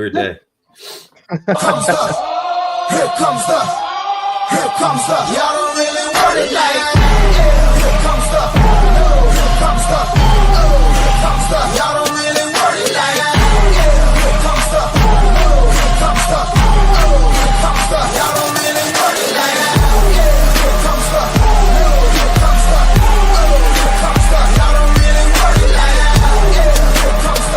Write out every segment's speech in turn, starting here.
weird day. Here comes the, y'all don't really want it like here comes the, y'all don't really want it like here comes the, y'all don't really want it like here comes the, y'all don't really want it like here comes the, y'all don't really want it like here comes the, y'all don't really want it like here comes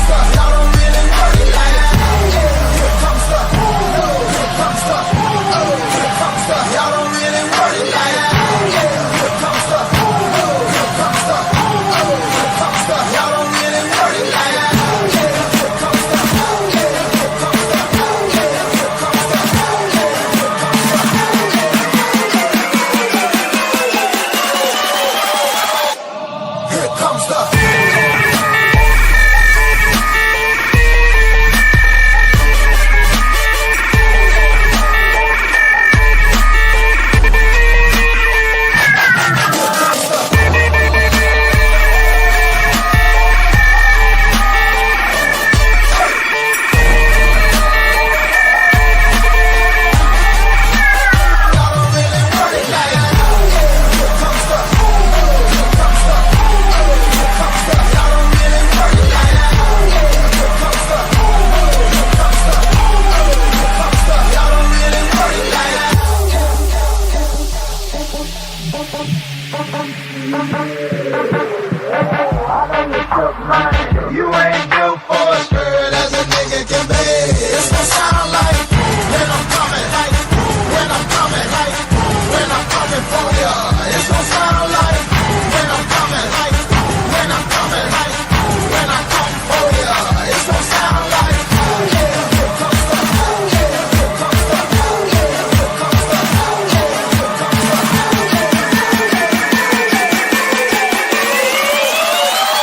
the, y'all don't really want it like you ain't built for a skirt as a nigga can be. It's gonna sound like when I'm coming, like when I'm coming, like when I'm coming for ya. It's gonna sound like when I'm coming, like when I'm coming, like when I come for ya. It's gonna sound like here comes the, here comes the, here comes the, here comes the.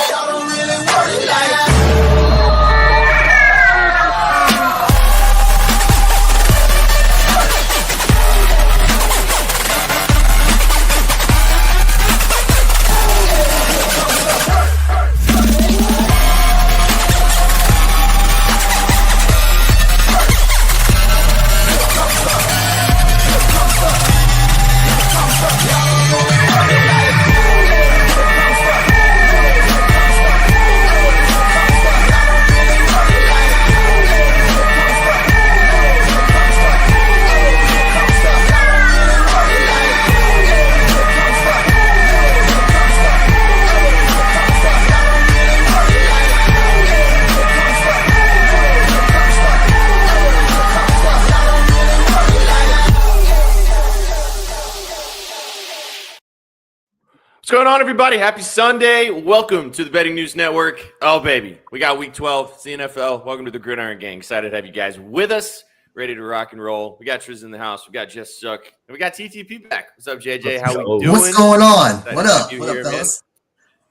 Y'all don't really want it like that. What's going on, everybody? Happy Sunday. Welcome to the Betting News Network. Oh, baby. We got Week 12. It's the NFL. Welcome to the Gridiron Gang. Excited to have you guys with us. Ready to rock and roll. We got Triz in the house. We got Jess Suck. And we got TTP back. What's up, JJ? How we doing? What's going on? Excited What to up? have you What up, here, fellas?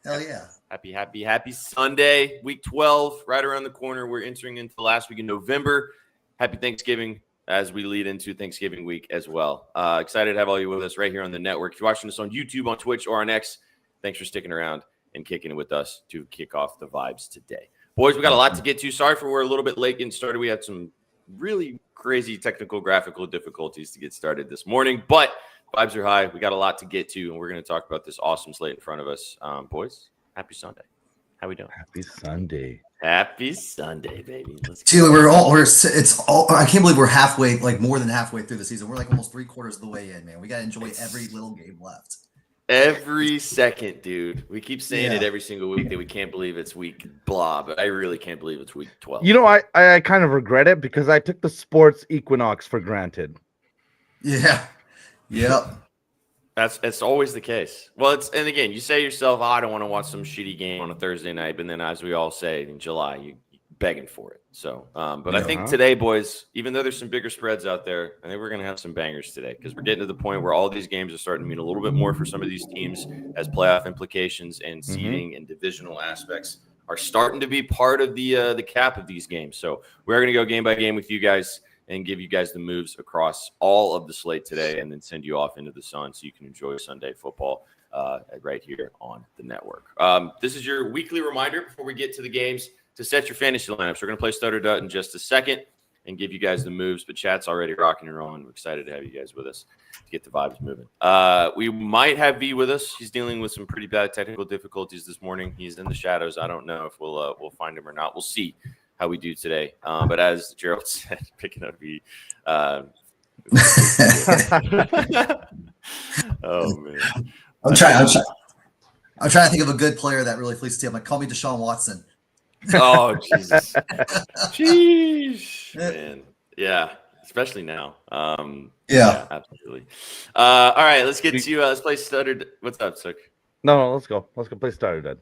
man. Hell yeah. Happy Sunday. Week 12, right around the corner. We're entering into the last week in November. Happy Thanksgiving as we lead into Thanksgiving week as well. Excited to have all you with us right here on the network. If you're watching us on YouTube, on Twitch, or on X, thanks for sticking around and kicking it with us to kick off the vibes today. Boys, we got a lot to get to. Sorry for we're a little bit late getting started. We had some really crazy technical, graphical difficulties to get started this morning, but vibes are high. We got a lot to get to, and we're going to talk about this awesome slate in front of us. Boys, happy Sunday. How we doing? Happy Sunday. Happy Sunday, baby. Let's See, it's all, I can't believe we're halfway, like more than halfway through the season. We're like almost 3/4 of the way in, man. We got to enjoy every little game left. Every second, dude. We keep saying it every single week that we can't believe it's week blah, but I really can't believe it's week 12. You know, I kind of regret it because I took the sports equinox for granted. Yeah. Yep. That's always the case. Well, and again, you say yourself, I don't want to watch some shitty game on a Thursday night, but then as we all say in July, you're begging for it. So, but I think today, boys, even though there's some bigger spreads out there, I think we're going to have some bangers today because we're getting to the point where all these games are starting to mean a little bit more for some of these teams as playoff implications and seeding and divisional aspects are starting to be part of the cap of these games. So we're going to go game by game with you guys and give you guys the moves across all of the slate today and then send you off into the sun so you can enjoy Sunday football right here on the network. This is your weekly reminder before we get to the games to set your fantasy lineups. We're going to play Stutter Dut in just a second and give you guys the moves, but chat's already rocking and rolling. We're excited to have you guys with us to get the vibes moving. We might have V with us. He's dealing with some pretty bad technical difficulties this morning. He's in the shadows. I don't know if we'll find him or not. We'll see how we do today. But as Gerald said, picking up V. Oh man, I'm trying to think of a good player that really fleeced the team. Like, call me Deshaun Watson. Oh Jesus, jeez, man, yeah, especially now. Yeah, absolutely. All right, let's get to let's play Stuttered. What's up, Sook? No, let's go. Let's go play Starter Dead.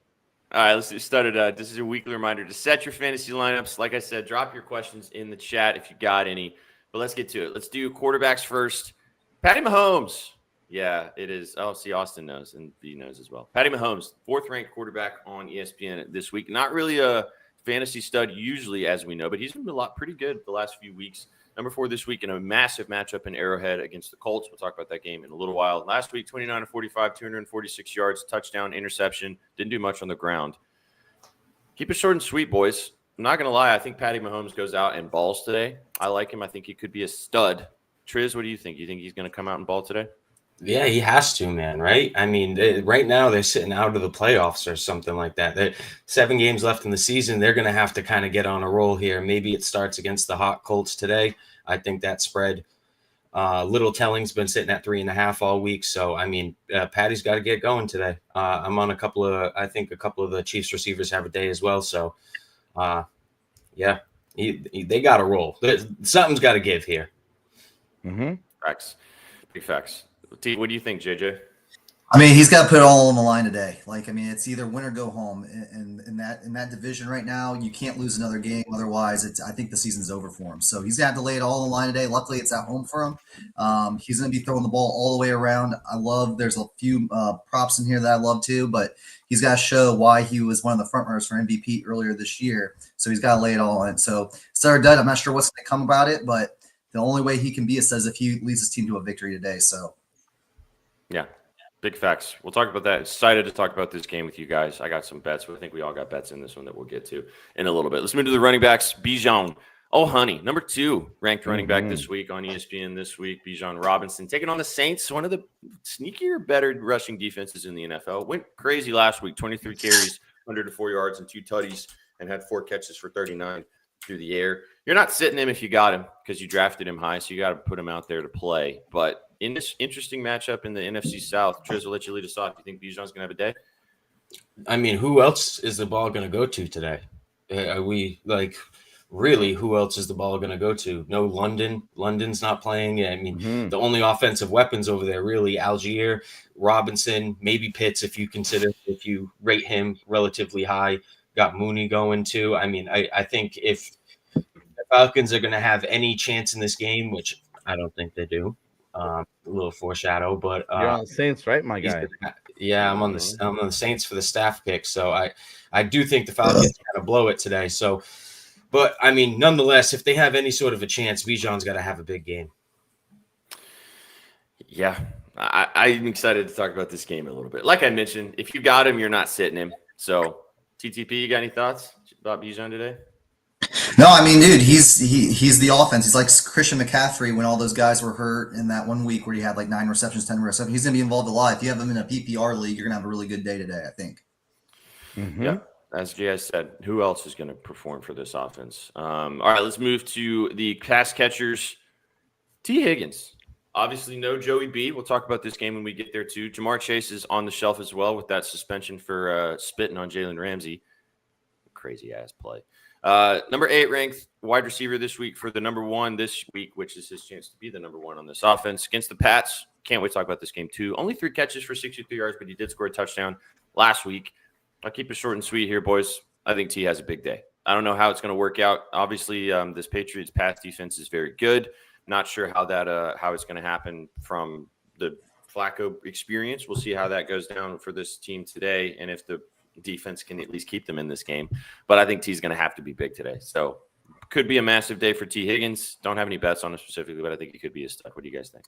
All right, let's do Stuttered. This is your weekly reminder to set your fantasy lineups. Like I said, drop your questions in the chat if you got any. But let's get to it. Let's do quarterbacks first. Patty Mahomes. Yeah, it is. Oh, see, Austin knows, and B knows as well. Patty Mahomes, 4th-ranked quarterback on ESPN this week. Not really a fantasy stud usually, as we know, but he's been pretty good the last few weeks. Number 4 this week in a massive matchup in Arrowhead against the Colts. We'll talk about that game in a little while. Last week, 29-45, 246 yards, touchdown, interception. Didn't do much on the ground. Keep it short and sweet, boys. I'm not going to lie. I think Patty Mahomes goes out and balls today. I like him. I think he could be a stud. Triz, what do you think? You think he's going to come out and ball today? Yeah, he has to, man, right? I mean, right now they're sitting out of the playoffs or something like that. 7 games left in the season. They're going to have to kind of get on a roll here. Maybe it starts against the hot Colts today. I think that spread, Little Telling's been sitting at 3.5 all week. So, I mean, Patty's got to get going today. I'm on I think a couple of the Chiefs receivers have a day as well. So, yeah, they got to roll. Something's got to give here. Mm-hmm. Facts. Big facts. What do you think, JJ? I mean, he's got to put it all on the line today. Like, I mean, it's either win or go home. And in that division right now, you can't lose another game. Otherwise, I think the season's over for him. So he's got to lay it all on the line today. Luckily, it's at home for him. He's going to be throwing the ball all the way around. There's a few props in here that I love too, but he's got to show why he was one of the front runners for MVP earlier this year. So he's got to lay it all in. So Starter Dud, I'm not sure what's going to come about it, but the only way he can be is if he leads his team to a victory today. So. Yeah, big facts. We'll talk about that. Excited to talk about this game with you guys. I got some bets. I think we all got bets in this one that we'll get to in a little bit. Let's move to the running backs. Bijan. Oh, honey. Number 2 ranked running back this week on ESPN this week. Bijan Robinson taking on the Saints, one of the sneakier, better rushing defenses in the NFL. Went crazy last week. 23 carries, 104 yards, and 2 tutties, and had 4 catches for 39 through the air. You're not sitting him if you got him because you drafted him high, so you got to put him out there to play. But in this interesting matchup in the NFC South, Triz, will let you lead us off. Do you think Bijan's going to have a day? I mean, who else is the ball going to go to today? Are we like really? Who else is the ball going to go to? No, London. London's not playing. I mean, the only offensive weapons over there really Algier, Robinson, maybe Pitts if you rate him relatively high. Got Mooney going too. I mean, I think if the Falcons are going to have any chance in this game, which I don't think they do. A little foreshadow, but you're on the Saints, right, my guy? Yeah, I'm on the Saints for the staff pick, so I do think the Falcons kind of blow it today. So, but I mean, nonetheless, if they have any sort of a chance, Bijan's got to have a big game. Yeah, I'm excited to talk about this game a little bit. Like I mentioned, if you got him, you're not sitting him. So, TTP, you got any thoughts about Bijan today? No, I mean, dude, he's the offense. He's like Christian McCaffrey when all those guys were hurt in that 1 week where he had like 9 receptions, 10 receptions. He's going to be involved a lot. If you have him in a PPR league, you're going to have a really good day today, I think. Yeah, as Jay said, who else is going to perform for this offense? All right, let's move to the pass catchers. T. Higgins. Obviously, no Joey B. We'll talk about this game when we get there, too. Jamar Chase is on the shelf as well with that suspension for spitting on Jalen Ramsey. Crazy-ass play. Number 8 ranked wide receiver this week for the number 1 this week, which is his chance to be the number 1 on this offense against the Pats. Can't wait to talk about this game, too. Only 3 catches for 63 yards, but he did score a touchdown last week. I'll keep it short and sweet here, boys. I think T has a big day. I don't know how it's going to work out. Obviously, this Patriots pass defense is very good. Not sure how it's going to happen from the Flacco experience. We'll see how that goes down for this team today, and if the defense can at least keep them in this game. But I think T's going to have to be big today. So could be a massive day for T. Higgins. Don't have any bets on it specifically, but I think it could be a stud. What do you guys think?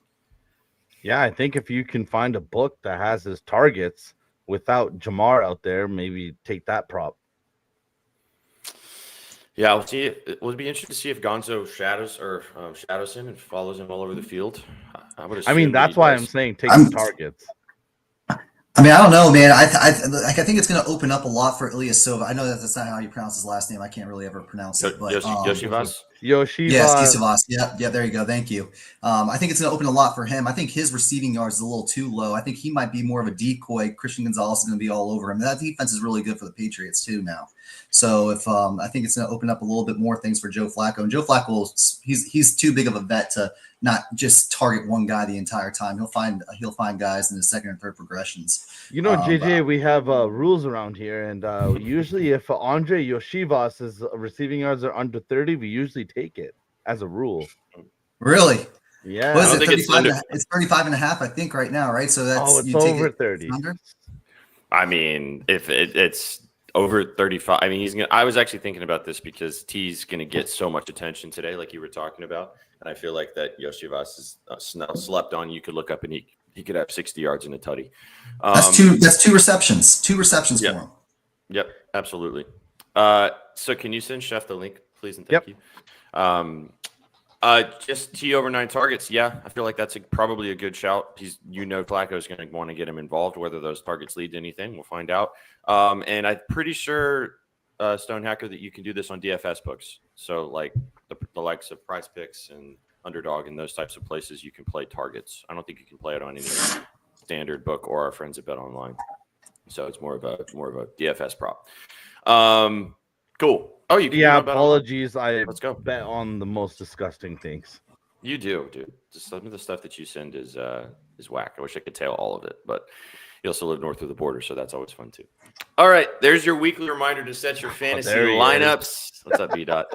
Yeah, I think if you can find a book that has his targets without Jamar out there, maybe take that prop. Yeah, we'll see. It would be interesting to see if Gonzo shadows him and follows him all over the field. I would assume. I mean, that he that's why I'm does. saying take I'm, the targets. I mean, I don't know, man. I think it's going to open up a lot for Ilyasova. I know that that's not how you pronounce his last name. I can't really ever pronounce it, but Yoshivas. yes, Yoshiva, Ilyasova. Yeah, there you go. Thank you. I think it's going to open a lot for him. I think his receiving yards is a little too low. I think he might be more of a decoy. Christian Gonzalez is going to be all over him. That defense is really good for the Patriots too now. So if I think it's going to open up a little bit more things for Joe Flacco. And Joe Flacco, he's too big of a vet to not just target one guy the entire time. He'll find guys in the second and third progressions. you know, JJ, we have rules around here, and usually if Andre Yoshivas' receiving yards are under 30, we usually take it as a rule. Really? Yeah. What is I it? don't think it's 35 it's 35 and a half, I think, right now, right? So that's it's you take over it 30. under? I mean, if it's over 35, I mean, he's gonna. I was actually thinking about this because T's gonna get so much attention today, like you were talking about, and I feel like that Yoshivas is slept on. You could look up and he could have 60 yards in a tutty. That's two receptions. Two receptions Yep. for him. Yep, absolutely. So can you send Chef the link, please, and thank you. Just T over 9 targets. Yeah, I feel like that's probably a good shout. Flacco is going to want to get him involved. Whether those targets lead to anything, we'll find out. And I'm pretty sure, Stonehacker, that you can do this on DFS books. So like the likes of Prize Picks and Underdog and those types of places, you can play targets. I don't think you can play it on any standard book or our friends at Bet Online. So it's more of a DFS prop. Cool. Oh, you can. Yeah, apologies. Let's go. Bet on the most disgusting things. You do, dude. Just some of the stuff that you send is whack. I wish I could tell all of it, but you also live north of the border, so that's always fun too. All right, there's your weekly reminder to set your fantasy lineups. What's up, B Dot?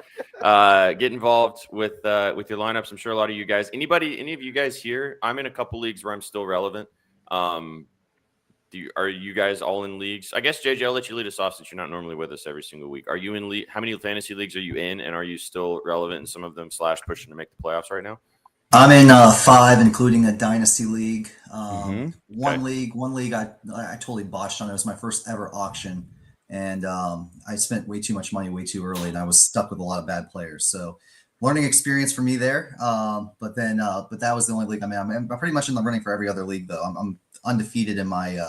Get involved with your lineups. I'm sure a lot of you guys. Any of you guys here? I'm in a couple leagues where I'm still relevant. Are you guys all in leagues? I guess JJ, I'll let you lead us off since you're not normally with us every single week. Are you in league? How many fantasy leagues are you in, and are you still relevant in some of them / pushing to make the playoffs right now? I'm in 5, including a dynasty league. One league I totally botched on. It was my first ever auction, and I spent way too much money way too early, and I was stuck with a lot of bad players. So learning experience for me there. But that was the only league I'm in. I'm pretty much in the running for every other league though. I'm undefeated in my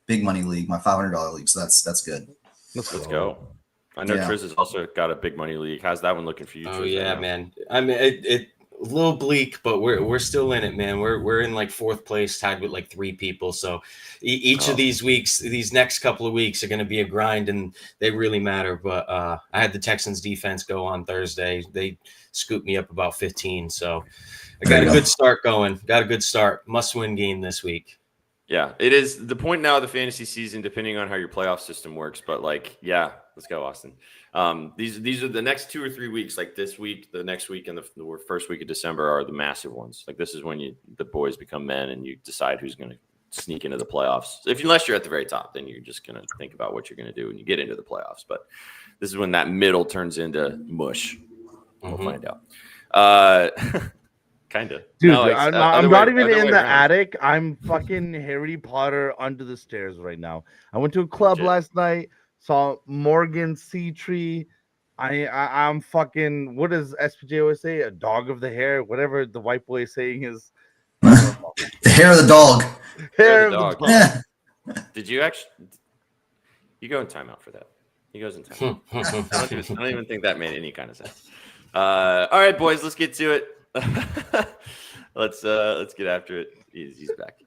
big money league, my $500 league. So that's good. Let's go. I know Triz has also got a big money league. How's that one looking for you? Oh Triz, yeah, man. I mean, it a little bleak, but we're still in it, man. We're in like 4th place, tied with like 3 people. So each of these weeks, these next couple of weeks are going to be a grind, and they really matter. But I had the Texans defense go on Thursday. They scooped me up about 15. So I got a good start going. Got a good start. Must-win game this week. Yeah, it is the point now of the fantasy season, depending on how your playoff system works. But yeah, let's go, Austin. These are the next 2 or 3 weeks, like this week, the next week, and the first week of December are the massive ones. Like this is when the boys become men, and you decide who's going to sneak into the playoffs. Unless you're at the very top, then you're just going to think about what you're going to do when you get into the playoffs. But this is when that middle turns into mush. We'll find out. Kind of. Dude, no, I'm not even in the attic. I'm fucking Harry Potter under the stairs right now. I went to a club last night, saw Morgan Seatree. I'm fucking, what does SPJ always say? A dog of the hair, whatever the white boy is saying is. The hair of the dog. Hair of the dog. Yeah. Did you actually? You go in timeout for that. He goes in timeout. I don't even think that made any kind of sense. All right, boys, let's get to it. Let's get after it. He's back.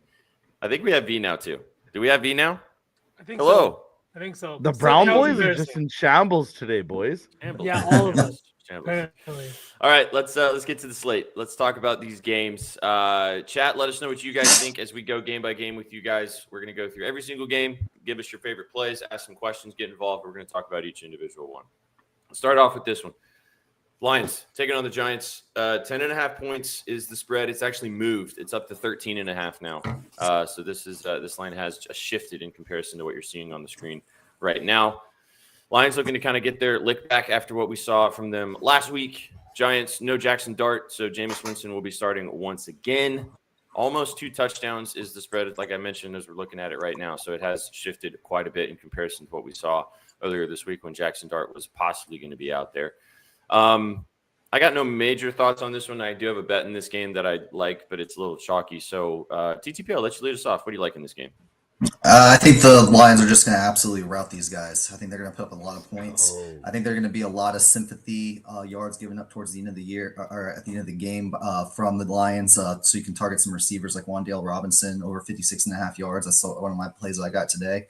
I think we have V now too. Do we have V now? I think Hello. So. I think so. The Brown boys are just in shambles today, boys. Shambles. Yeah, all of us. Apparently. All right, let's get to the slate. Let's talk about these games. Chat, let us know what you guys think as we go game by game with you guys. We're going to go through every single game, give us your favorite plays, ask some questions, get involved. We're going to talk about each individual one. Let's start off with this one. Lions taking on the Giants. 10.5 points is the spread. It's actually moved. It's up to 13.5 now. So this line has just shifted in comparison to what you're seeing on the screen right now. Lions looking to kind of get their lick back after what we saw from them last week. Giants, no Jackson Dart, so Jameis Winston will be starting once again. Almost 2 touchdowns is the spread, like I mentioned, as we're looking at it right now. So it has shifted quite a bit in comparison to what we saw earlier this week when Jackson Dart was possibly going to be out there. I got no major thoughts on this one. I do have a bet in this game that I like, but it's a little chalky. So TTP, I'll let you lead us off. What do you like in this game? I think the Lions are just going to absolutely rout these guys. I think they're going to put up a lot of points. I think they're going to be a lot of sympathy yards given up towards the end of the year or at the end of the game from the Lions. So you can target some receivers like Wan'Dale Robinson over 56.5 yards. That's one of my plays that I got today.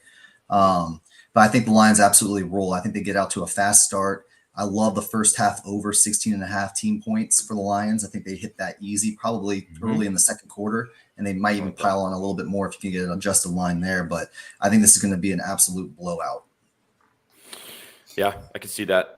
But I think the Lions absolutely roll. I think they get out to a fast start. I love the first half over 16.5 team points for the Lions. I think they hit that easy, probably early in the second quarter. And they might even pile on a little bit more if you can get an adjusted line there. But I think this is going to be an absolute blowout. Yeah, I can see that.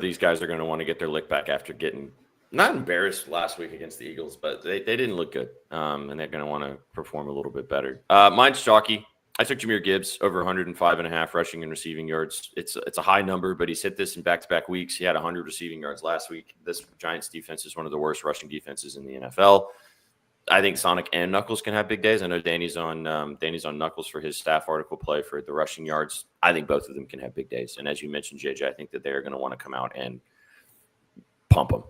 These guys are going to want to get their lick back after getting not embarrassed last week against the Eagles, but they didn't look good. And they're going to want to perform a little bit better. Mine's chalky. I took Jahmyr Gibbs over 105.5 rushing and receiving yards. It's a high number, but he's hit this in back-to-back weeks. He had 100 receiving yards last week. This Giants defense is one of the worst rushing defenses in the NFL. I think Sonic and Knuckles can have big days. I know Danny's on Knuckles for his staff article play for the rushing yards. I think both of them can have big days. And as you mentioned, JJ, I think that they're going to want to come out and pump them.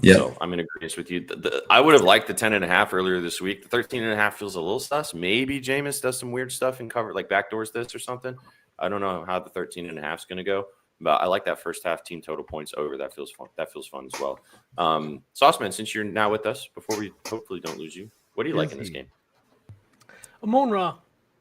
So I'm in agreement with you. I would have liked the 10.5 earlier this week. The 13.5 feels a little sus. Maybe Jameis does some weird stuff and cover like backdoors this or something. I don't know how the 13.5 is going to go. But I like that first half team total points over. That feels fun. That feels fun as well. Sauceman, since you're now with us, before we hopefully don't lose you, what do you like in this game? Amon-Ra,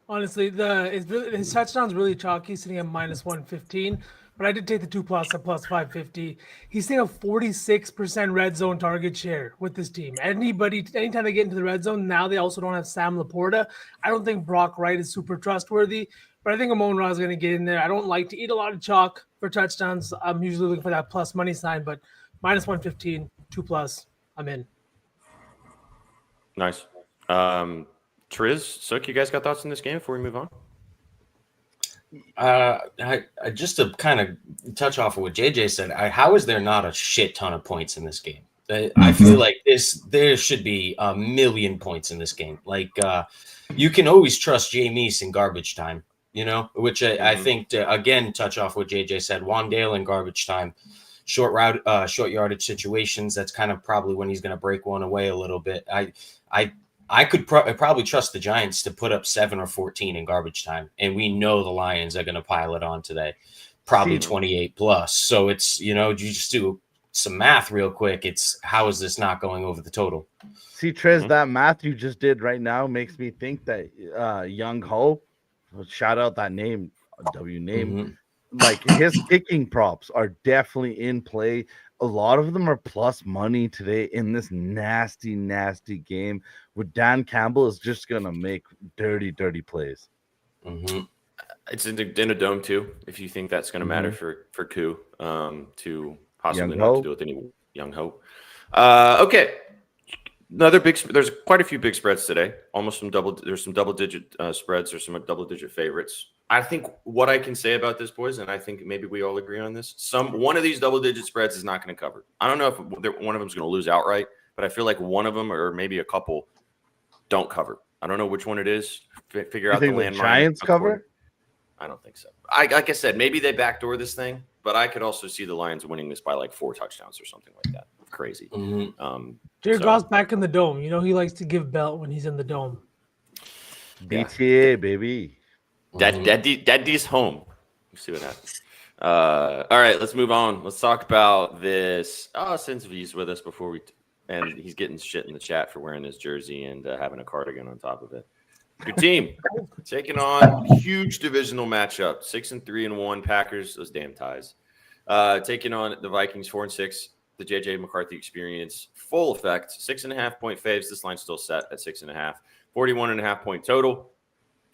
honestly, his touchdown's really chalky, sitting at -115. But I did take the 2+ at +550. He's seeing a 46% red zone target share with this team. Anytime they get into the red zone, now they also don't have Sam Laporta. I don't think Brock Wright is super trustworthy. But I think Amon-Ra is going to get in there. I don't like to eat a lot of chalk for touchdowns. I'm usually looking for that plus money sign, but -115, 2+, I'm in. Nice. Triz, Sook, you guys got thoughts on this game before we move on? I just to kind of touch off of what JJ said, how is there not a shit ton of points in this game? I feel like there should be 1 million points in this game. Like you can always trust Jameis in garbage time. Which I think to, again, touch off what JJ said, Wan'Dale in garbage time, short yardage situations. That's kind of probably when he's going to break one away a little bit. I could probably trust the Giants to put up 7 or 14 in garbage time. And we know the Lions are going to pile it on today, probably 28+. So it's, you just do some math real quick. It's how is this not going over the total? See, Trez, that math you just did right now makes me think that Young Ho, shout out that name, W name, like his kicking props are definitely in play. A lot of them are plus money today in this nasty, nasty game where Dan Campbell is just going to make dirty, dirty plays. It's in a dome too, if you think that's going to matter for Koo to possibly not to do with any Young Ho. Okay. There's quite a few big spreads today. There's some double-digit spreads. There's some double-digit favorites. I think what I can say about this, boys, and I think maybe we all agree on this, one of these double-digit spreads is not going to cover. I don't know if one of them is going to lose outright, but I feel like one of them or maybe a couple don't cover. I don't know which one it is. Figure out the landmine. Giants cover? I don't think so. Like I said, maybe they backdoor this thing, but I could also see the Lions winning this by like 4 touchdowns or something like that. Crazy. Jared Goff's back in the dome. He likes to give belt when he's in the dome. BTA, baby. Daddy's home. We'll see what happens. All right, let's move on. Let's talk about this. Since he's with us and he's getting shit in the chat for wearing his jersey and having a cardigan on top of it. Your team taking on huge divisional matchup. 6-3-1 Packers. Those damn ties. Taking on the Vikings 4-6. The JJ McCarthy experience, full effect, 6.5-point faves. This line's still set at 6.5, 41.5-point total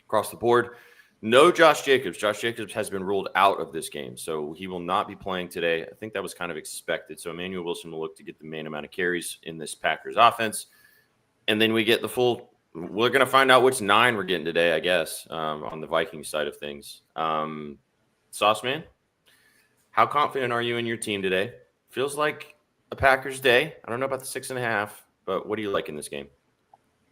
across the board. No Josh Jacobs. Josh Jacobs has been ruled out of this game, so he will not be playing today. I think that was kind of expected. So Emmanuel Wilson will look to get the main amount of carries in this Packers offense. And then we get the full – we're going to find out which 9 we're getting today, I guess, on the Vikings side of things. Sauceman, how confident are you in your team today? Feels like a Packers day. I don't know about the 6.5, but what do you like in this game?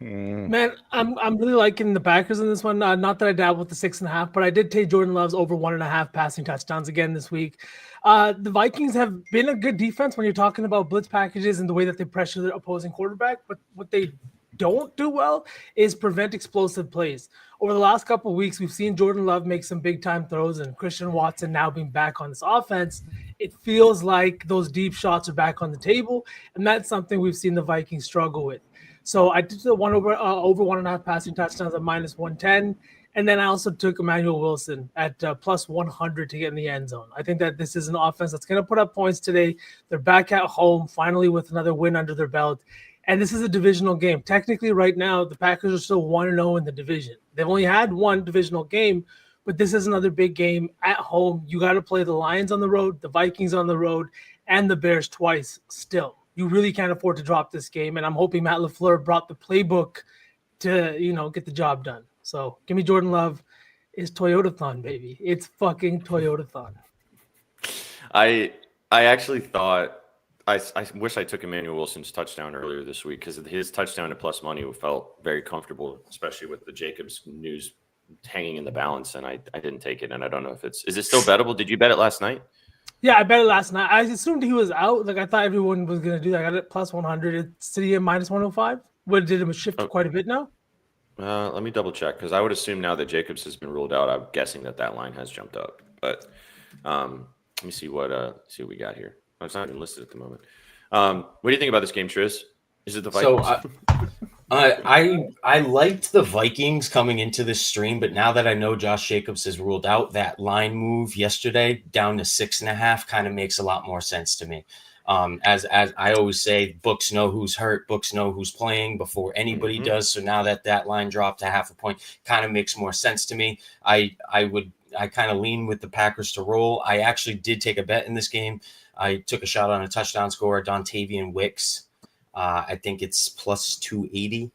Man, I'm really liking the Packers in this one. Not that I dabbled with the 6.5, but I did take Jordan Love's over 1.5 passing touchdowns again this week. The Vikings have been a good defense when you're talking about blitz packages and the way that they pressure the opposing quarterback. But what they don't do well is prevent explosive plays. Over the last couple of weeks, we've seen Jordan Love make some big time throws, and Christian Watson now being back on this offense. It feels like those deep shots are back on the table, and that's something we've seen the Vikings struggle with. So I did the one over 1.5 passing touchdowns at minus 110. And then I also took Emmanuel Wilson at plus 100 to get in the end zone. I think that this is an offense that's going to put up points today. They're back at home, finally with another win under their belt. And this is a divisional game. Technically, right now, the Packers are still 1-0 in the division. They've only had one divisional game, but this is another big game at home. You got to play the Lions on the road, the Vikings on the road, and the Bears twice still. You really can't afford to drop this game, and I'm hoping Matt LaFleur brought the playbook to, get the job done. So give me Jordan Love. It's Toyotathon, baby. It's fucking Toyotathon. I actually thought I wish I took Emmanuel Wilson's touchdown earlier this week because his touchdown at plus money felt very comfortable, especially with the Jacobs news hanging in the balance, and I didn't take it, and I don't know if is it still bettable? Did you bet it last night? Yeah, I bet it last night. I assumed he was out. Like, I thought everyone was going to do that. I got it plus 100. It's sitting at minus 105. What, did it shift quite a bit now? Let me double check because I would assume now that Jacobs has been ruled out, I'm guessing that line has jumped up. But let me see what we got here. Oh, it's not even listed at the moment. What do you think about this game, Triz? Is it the Vikings? So I liked the Vikings coming into this stream, but now that I know Josh Jacobs is ruled out, that line move yesterday down to 6.5 kind of makes a lot more sense to me. As I always say, books know who's hurt, books know who's playing before anybody does. So now that line dropped to 0.5 point, kind of makes more sense to me. I kind of lean with the Packers to roll. I actually did take a bet in this game. I took a shot on a touchdown scorer, Dontavian Wicks. I think it's plus 280.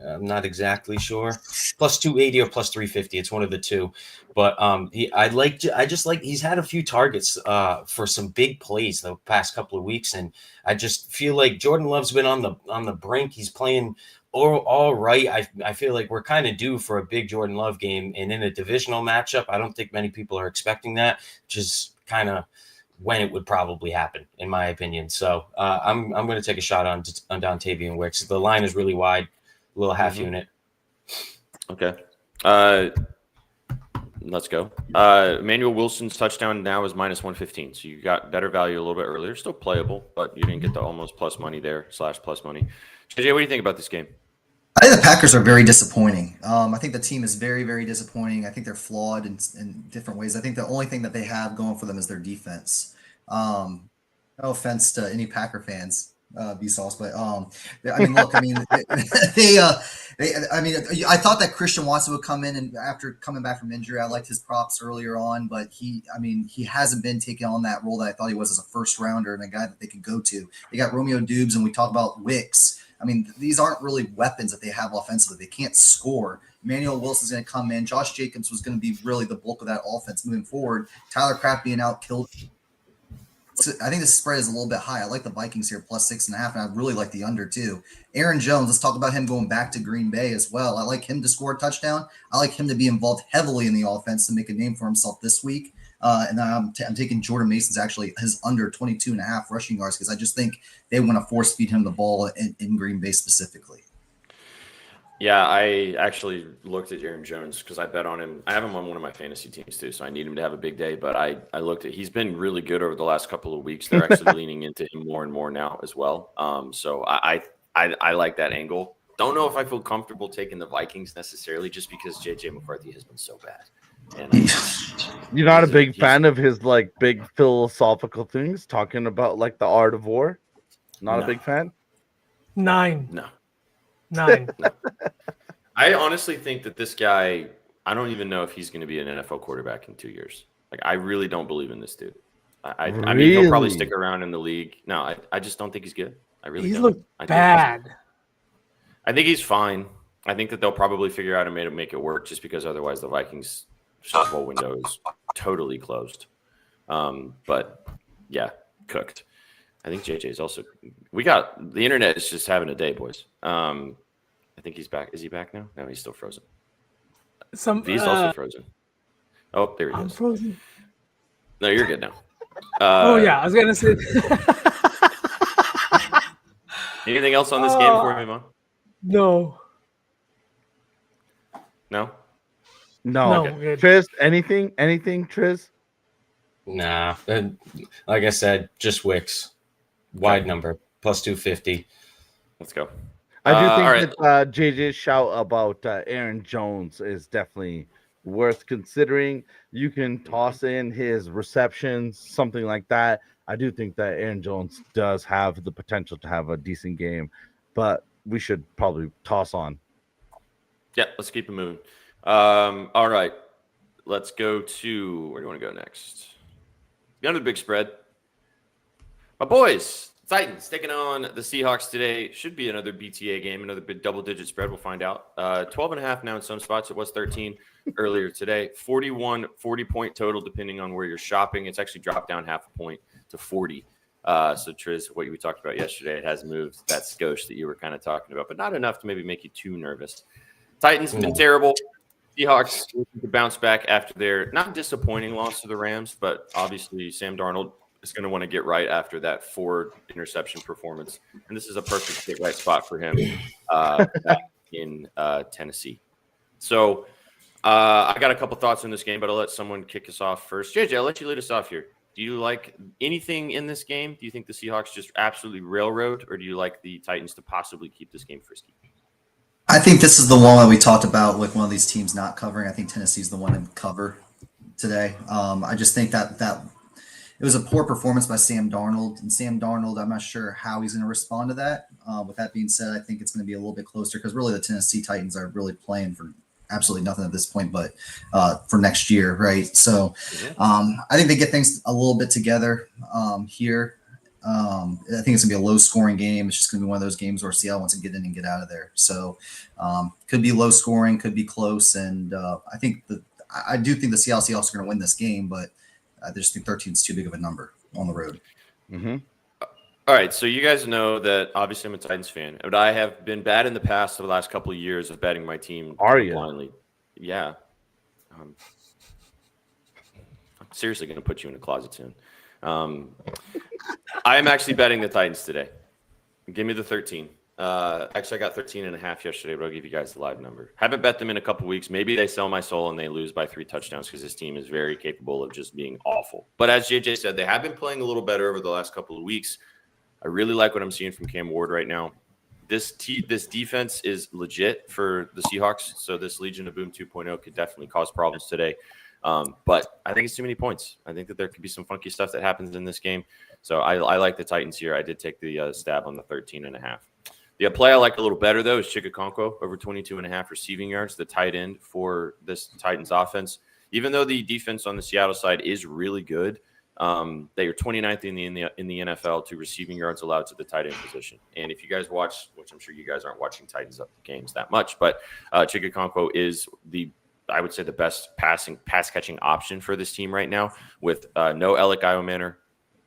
I'm not exactly sure. Plus 280 or plus 350. It's one of the two. But he's had a few targets for some big plays the past couple of weeks, and I just feel like Jordan Love's been on the brink. He's playing all right. I feel like we're kind of due for a big Jordan Love game, and in a divisional matchup, I don't think many people are expecting that, which is kind of when it would probably happen, in my opinion. So I'm going to take a shot on Dontavian Wicks. The line is really wide, a little half unit. Okay. Let's go. Emmanuel Wilson's touchdown now is minus 115. So you got better value a little bit earlier. Still playable, but you didn't get the almost plus money there / plus money. JJ, what do you think about this game? I think the Packers are very disappointing. I think the team is very, very disappointing. I think they're flawed in different ways. I think the only thing that they have going for them is their defense. No offense to any Packer fans, Vsauce, but I mean, look, I mean, I thought that Christian Watson would come in, and after coming back from injury, I liked his props earlier on, but he hasn't been taking on that role that I thought he was as a first rounder and a guy that they could go to. They got Romeo Dubes, and we talk about Wicks. I mean, these aren't really weapons that they have offensively. They can't score. Emmanuel Wilson's going to come in. Josh Jacobs was going to be really the bulk of that offense moving forward. Tyler Kraft being out killed. So I think the spread is a little bit high. I like the Vikings here plus 6.5, and I really like the under too. Aaron Jones, let's talk about him going back to Green Bay as well. I like him to score a touchdown. I like him to be involved heavily in the offense to make a name for himself this week. And I'm taking Jordan Mason's actually his under 22.5 rushing yards because I just think they want to force feed him the ball in Green Bay specifically. Yeah, I actually looked at Aaron Jones because I bet on him. I have him on one of my fantasy teams too, so I need him to have a big day. But I looked at he's been really good over the last couple of weeks. They're actually leaning into him more and more now as well. So I like that angle. Don't know if I feel comfortable taking the Vikings necessarily, just because JJ McCarthy has been so bad. And you're not a big fan of his like big philosophical things, talking about like the art of war. Not a big fan. 9. No. 9. No. I honestly think that this guy, I don't even know if he's going to be an NFL quarterback in 2 years. Like, I really don't believe in this dude. I mean, he'll probably stick around in the league. No, I just don't think he's good. I really don't. Looked bad. I think he's fine. I think that they'll probably figure out a way to make it work just because otherwise the Vikings Super Bowl window is totally closed. But, yeah, cooked. I think JJ is also – the internet is just having a day, boys. I think he's back. Is he back now? No, he's still frozen. He's also frozen. Oh, there he I'm is. frozen. No, you're good now. Oh yeah, I was gonna say. Anything else on this game before we move on? No. No? No. Good. Triz, anything, Triz? Nah. Like I said, just Wicks. Wide number, plus 250. Let's go. I do all right. think that JJ's shout about Aaron Jones is definitely worth considering. You can toss in his receptions, something like that. I do think that Aaron Jones does have the potential to have a decent game, but we should probably toss on. Yeah, let's keep it moving. All right. Let's go to, where do you want to go next? Another big spread. My boys, Titans taking on the Seahawks today. Should be another BTA game, another big double-digit spread. We'll find out. 12.5 now in some spots. It was 13 earlier today. 40-point total, depending on where you're shopping. It's actually dropped down half a point to 40. So, Triz, what we talked about yesterday, it has moved that skosh that you were kind of talking about, but not enough to maybe make you too nervous. Titans have been terrible. Seahawks looking to bounce back after their not disappointing loss to the Rams, but obviously Sam Darnold is going to want to get right after that 4 interception performance. And this is a perfect get right spot for him back in Tennessee. So I got a couple thoughts on this game, but I'll let someone kick us off first. JJ, I'll let you lead us off here. Do you like anything in this game? Do you think the Seahawks just absolutely railroad, or do you like the Titans to possibly keep this game frisky? I think this is the one that we talked about with one of these teams not covering. I think Tennessee's the one to cover today. I just think that it was a poor performance by Sam Darnold. And Sam Darnold, I'm not sure how he's going to respond to that. With that being said, I think it's going to be a little bit closer because really the Tennessee Titans are really playing for absolutely nothing at this point, but for next year, right? So I think they get things a little bit together here. I think it's gonna be a low-scoring game. It's just gonna be one of those games where Seattle wants to get in and get out of there. So could be low-scoring, could be close, and I do think the Seattle Seahawks are gonna win this game, but I just think 13 is too big of a number on the road. Mm-hmm. All right, so you guys know that obviously I'm a Titans fan, but I have been bad in the past for the last couple of years of betting my team blindly. Yeah. I'm seriously going to put you in a closet soon. I am actually betting the Titans today. Give me the 13. Actually, I got 13.5 yesterday, but I'll give you guys the live number. Haven't bet them in a couple weeks. Maybe they sell my soul and they lose by 3 touchdowns because this team is very capable of just being awful. But as JJ said, they have been playing a little better over the last couple of weeks. I really like what I'm seeing from Cam Ward right now. This defense is legit for the Seahawks, so this Legion of Boom 2.0 could definitely cause problems today. But I think it's too many points. I think that there could be some funky stuff that happens in this game. So I like the Titans here. I did take the stab on the 13.5. The play I like a little better, though, is Chigakonkwo over 22.5 receiving yards, the tight end for this Titans offense. Even though the defense on the Seattle side is really good, they are 29th in the NFL to receiving yards allowed to the tight end position. And if you guys watch, which I'm sure you guys aren't watching Titans games that much, but Chigakonkwo is I would say the best pass catching option for this team right now with no Alec Iomanner,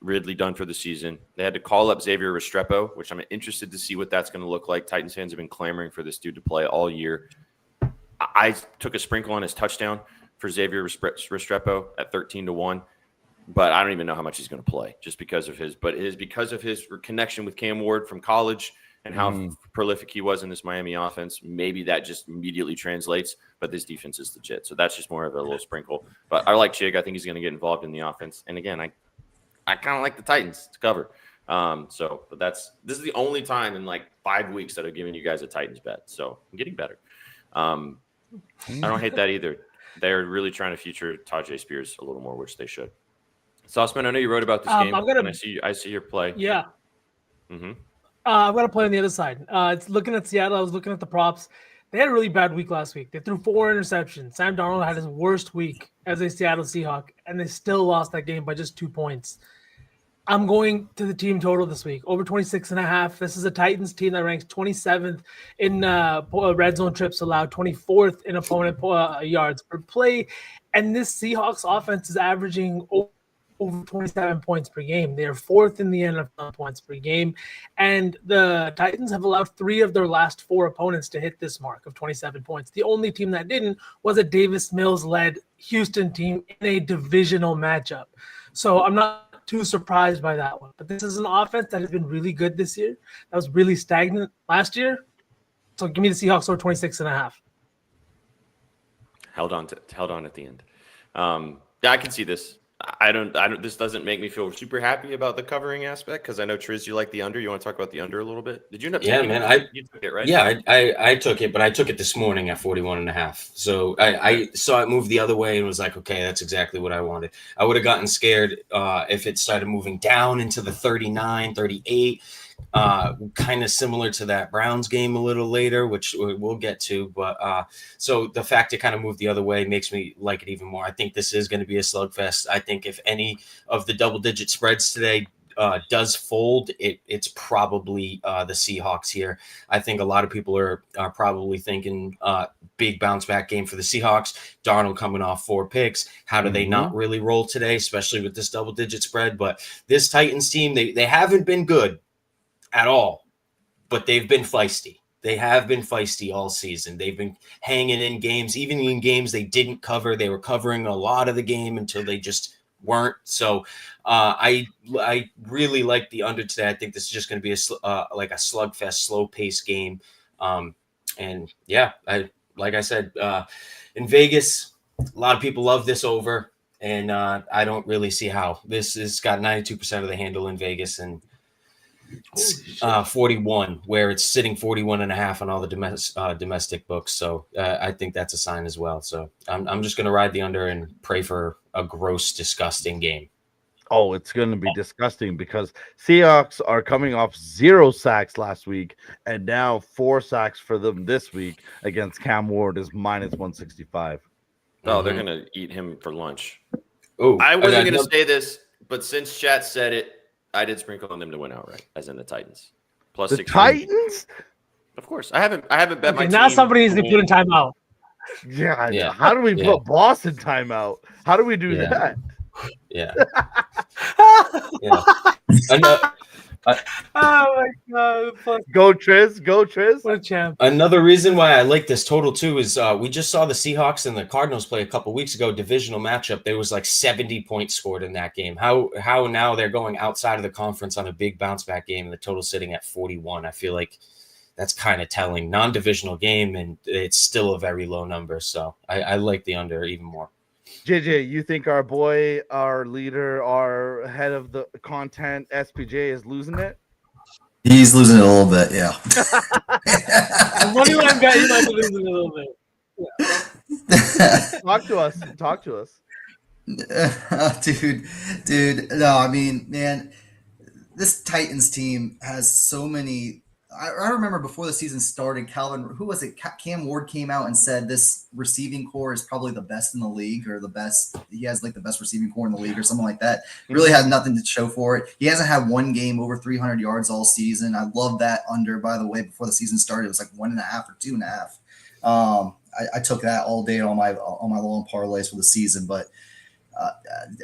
Ridley done for the season. They had to call up Xavier Restrepo, which I'm interested to see what that's going to look like. Titans fans have been clamoring for this dude to play all year. I took a sprinkle on his touchdown for Xavier Restrepo at 13-1. But I don't even know how much he's going to play just because of his. But it is because of his connection with Cam Ward from college and how prolific he was in this Miami offense. Maybe that just immediately translates. But this defense is legit, so that's just more of a little sprinkle. But I like Chig. I think he's going to get involved in the offense. And again, I kind of like the Titans to cover. But this is the only time in like 5 weeks that I've given you guys a Titans bet. So I'm getting better. I don't hate that either. They're really trying to feature Tajay Spears a little more, which they should. Sauceman, I know you wrote about this game, and I see your play. Yeah. Mm-hmm. I've got to play on the other side. It's looking at Seattle. I was looking at the props. They had a really bad week last week. They threw 4 interceptions. Sam Darnold had his worst week as a Seattle Seahawk, and they still lost that game by just 2 points. I'm going to the team total this week, over 26.5. This is a Titans team that ranks 27th in red zone trips allowed, 24th in opponent yards per play. And this Seahawks offense is averaging over 27 points per game. They're fourth in the NFL points per game. And the Titans have allowed 3 of their last 4 opponents to hit this mark of 27 points. The only team that didn't was a Davis Mills-led Houston team in a divisional matchup. So I'm not too surprised by that one. But this is an offense that has been really good this year. That was really stagnant last year. So give me the Seahawks over 26.5. Held on at the end. Yeah, I can see this. I don't. This doesn't make me feel super happy about the covering aspect because I know Triz, you like the under. You want to talk about the under a little bit? Did you end up? Yeah, man. You took it, right? Yeah, I took it, but I took it this morning at 41.5. So I saw it move the other way and was like, okay, that's exactly what I wanted. I would have gotten scared if it started moving down into the 39, 38. Kind of similar to that Browns game a little later, which we'll get to. But so the fact it kind of moved the other way makes me like it even more. I think this is going to be a slugfest. I think if any of the double-digit spreads today does fold, it's probably the Seahawks here. I think a lot of people are probably thinking big bounce back game for the Seahawks. Darnold coming off 4 picks. How do they not really roll today, especially with this double-digit spread? But this Titans team, they haven't been good at all, but they've been feisty. They have been feisty all season. They've been hanging in games, even in games they didn't cover. They were covering a lot of the game until they just weren't. So I really like the under today. I think this is just going to be like a slugfest, slow pace game. And yeah, like I said, in Vegas, a lot of people love this over, and I don't really see how. This has got 92% of the handle in Vegas, and 41, where it's sitting 41.5 on all the domestic books. So I think that's a sign as well. So I'm just going to ride the under and pray for a gross, disgusting game. Oh, it's going to be disgusting because Seahawks are coming off 0 sacks last week, and now 4 sacks for them this week against Cam Ward is minus 165. Oh, they're going to eat him for lunch. Oh, I wasn't going to say this, but since chat said it, I did sprinkle on them to win outright, as in the Titans. Plus the 16. Titans? Of course. I haven't bet my team. Now somebody needs to put in timeout. Yeah. How do we put Boston timeout? How do we do that? Yeah. Oh my god! Go Triz! Go Triz! What a champ! Another reason why I like this total too is we just saw the Seahawks and the Cardinals play a couple weeks ago, divisional matchup. There was like 70 points scored in that game. How now they're going outside of the conference on a big bounce back game, and the total sitting at 41. I feel like that's kind of telling. Non-divisional game, and it's still a very low number. So I like the under even more. JJ, you think our boy, our leader, our head of the content, SPJ, is losing it? He's losing it a little bit, yeah. The money line guy, he might be losing a little bit. Yeah. Talk to us. Dude. No, I mean, man, this Titans team has so many. I remember before the season started, Cam Ward came out and said this receiving core is probably the best in the league, or the best. He has like the best receiving core in the league, or something like that. He really had nothing to show for it. He hasn't had one game over 300 yards all season. I love that under, by the way. Before the season started, it was like 1.5 or 2.5. I took that all day on my long parlays for the season, but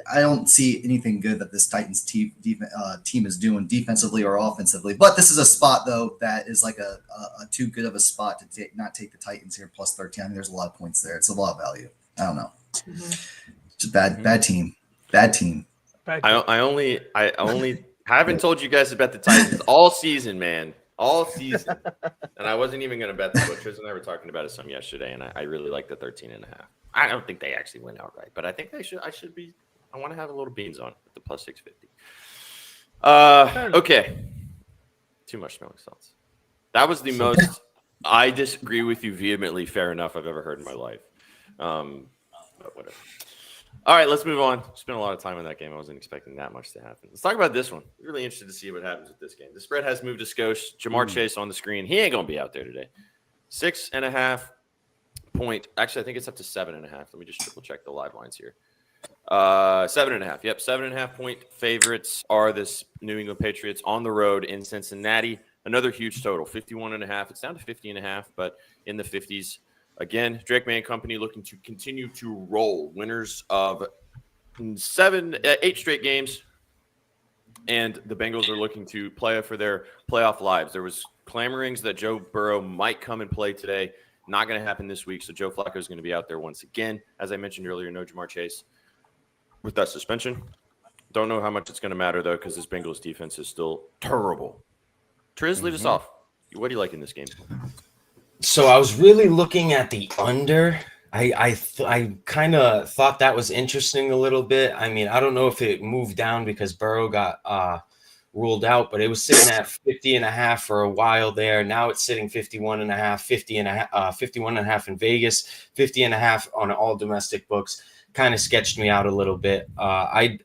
I don't see anything good that this Titans team is doing defensively or offensively. But this is a spot, though, that is like a too good of a spot to not take the Titans here plus 13. I mean, there's a lot of points there. It's a lot of value. I don't know. Just bad team. Bad team. I only haven't told you guys about the Titans all season, man. All season. And I wasn't even going to bet the Butchers, and I were talking about it some yesterday, and I really like the 13.5. I don't think they actually win outright, but I think they should. I want to have a little beans on it with the plus 650. Okay. Too much smelling salts. That was the most I disagree with you vehemently, fair enough, I've ever heard in my life. But whatever. All right, let's move on. Spent a lot of time on that game. I wasn't expecting that much to happen. Let's talk about this one. Really interested to see what happens with this game. The spread has moved to Scotia. Jamar Chase on the screen. He ain't going to be out there today. 6.5 point. Actually, I think it's up to 7.5. Let me just triple check the live lines here. 7.5. Yep, 7.5 point favorites are this New England Patriots on the road in Cincinnati. Another huge total, 51.5. It's down to 50.5, but in the 50s. Again, Drake May and company looking to continue to roll. Winners of 8 straight games, and the Bengals are looking to play for their playoff lives. There was clamorings that Joe Burrow might come and play today. Not going to happen this week, so Joe Flacco is going to be out there once again. As I mentioned earlier, no Jamar Chase with that suspension. Don't know how much it's going to matter, though, because this Bengals defense is still terrible. Triz, lead us off. What do you like in this game? So I was really looking at the under. I kind of thought that was interesting a little bit. I mean, I don't know if it moved down because Burrow got ruled out, but it was sitting at 50.5 for a while there. Now it's sitting 51.5, 51.5 in Vegas, 50.5 on all domestic books. Kind of sketched me out a little bit. I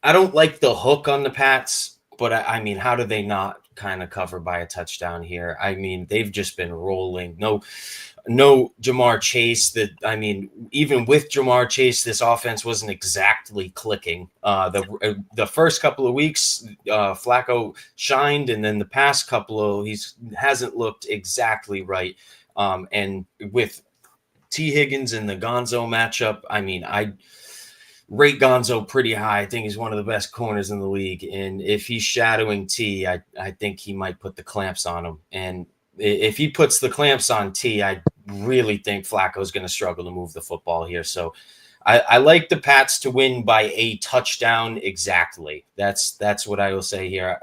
don't like the hook on the Pats, but I mean, how do they not kind of cover by a touchdown here? I mean, they've just been rolling. No Jamar Chase. Even with Jamar Chase, this offense wasn't exactly clicking. The first couple of weeks, Flacco shined, and then the past couple he hasn't looked exactly right. And with T. Higgins and the Gonzo matchup, I mean, I rate Gonzo pretty high. I think he's one of the best corners in the league, and if he's shadowing T, I think he might put the clamps on him. And if he puts the clamps on T, I really think Flacco is going to struggle to move the football here. So I like the Pats to win by a touchdown exactly. That's what I will say here.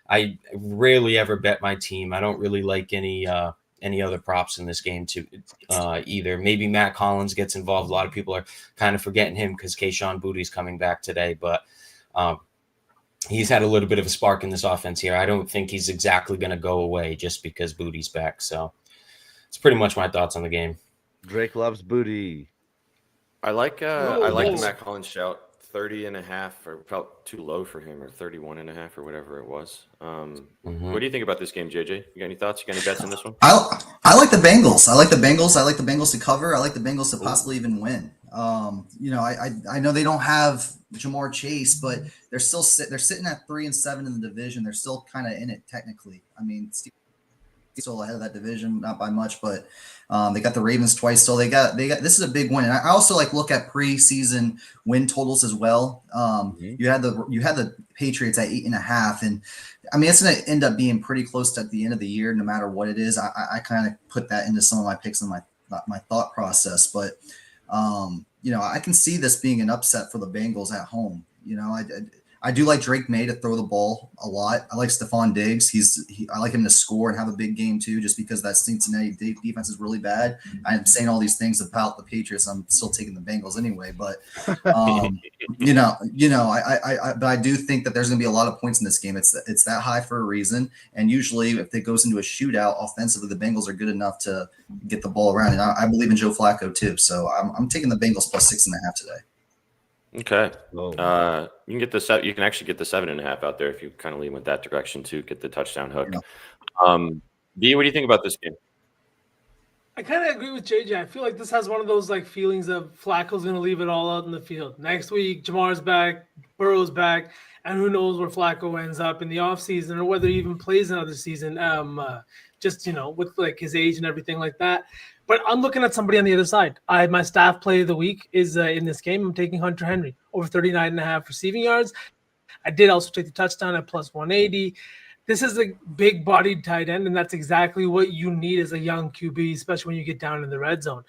I rarely ever bet my team. I don't really like any other props in this game either. Maybe Matt Collins gets involved. A lot of people are kind of forgetting him because Kayshon Boutte's coming back today, but he's had a little bit of a spark in this offense here. I don't think he's exactly going to go away just because Boutte's back. So it's pretty much my thoughts on the game. Drake loves Booty. I like the Matt Collins shout. 30.5 or felt too low for him, or 31.5 or whatever it was. What do you think about this game, JJ? You got any thoughts? You got any bets in this one? I like the Bengals. I like the Bengals to cover. I like the Bengals to possibly even win. I know they don't have Jamar Chase, but they're sitting at 3-7 in the division. They're still kind of in it technically. I mean, still ahead of that division, not by much, but they got the Ravens twice. So they got this is a big win. And I also look at preseason win totals as well. You had the Patriots at 8.5, and I mean it's going to end up being pretty close to at the end of the year, no matter what it is. I kind of put that into some of my picks and my thought process, but I can see this being an upset for the Bengals at home. I do like Drake May to throw the ball a lot. I like Stephon Diggs. I like him to score and have a big game too, just because that Cincinnati defense is really bad. I'm saying all these things about the Patriots. I'm still taking the Bengals anyway, but but I do think that there's going to be a lot of points in this game. It's that high for a reason, and usually if it goes into a shootout, offensively the Bengals are good enough to get the ball around. And I believe in Joe Flacco too, so I'm taking the Bengals plus 6.5 today. Okay. You can get the you can actually get the 7.5 out there if you kind of lean with that direction to get the touchdown hook. Yeah. B, what do you think about this game? I kind of agree with JJ. I feel like this has one of those feelings of Flacco's going to leave it all out in the field. Next week, Jamar's back, Burrow's back, and who knows where Flacco ends up in the offseason or whether he even plays another season, with his age and everything like that. But I'm looking at somebody on the other side. My staff play of the week is in this game. I'm taking Hunter Henry over 39.5 receiving yards. I did also take the touchdown at plus 180. This is a big-bodied tight end, and that's exactly what you need as a young QB, especially when you get down in the red zone.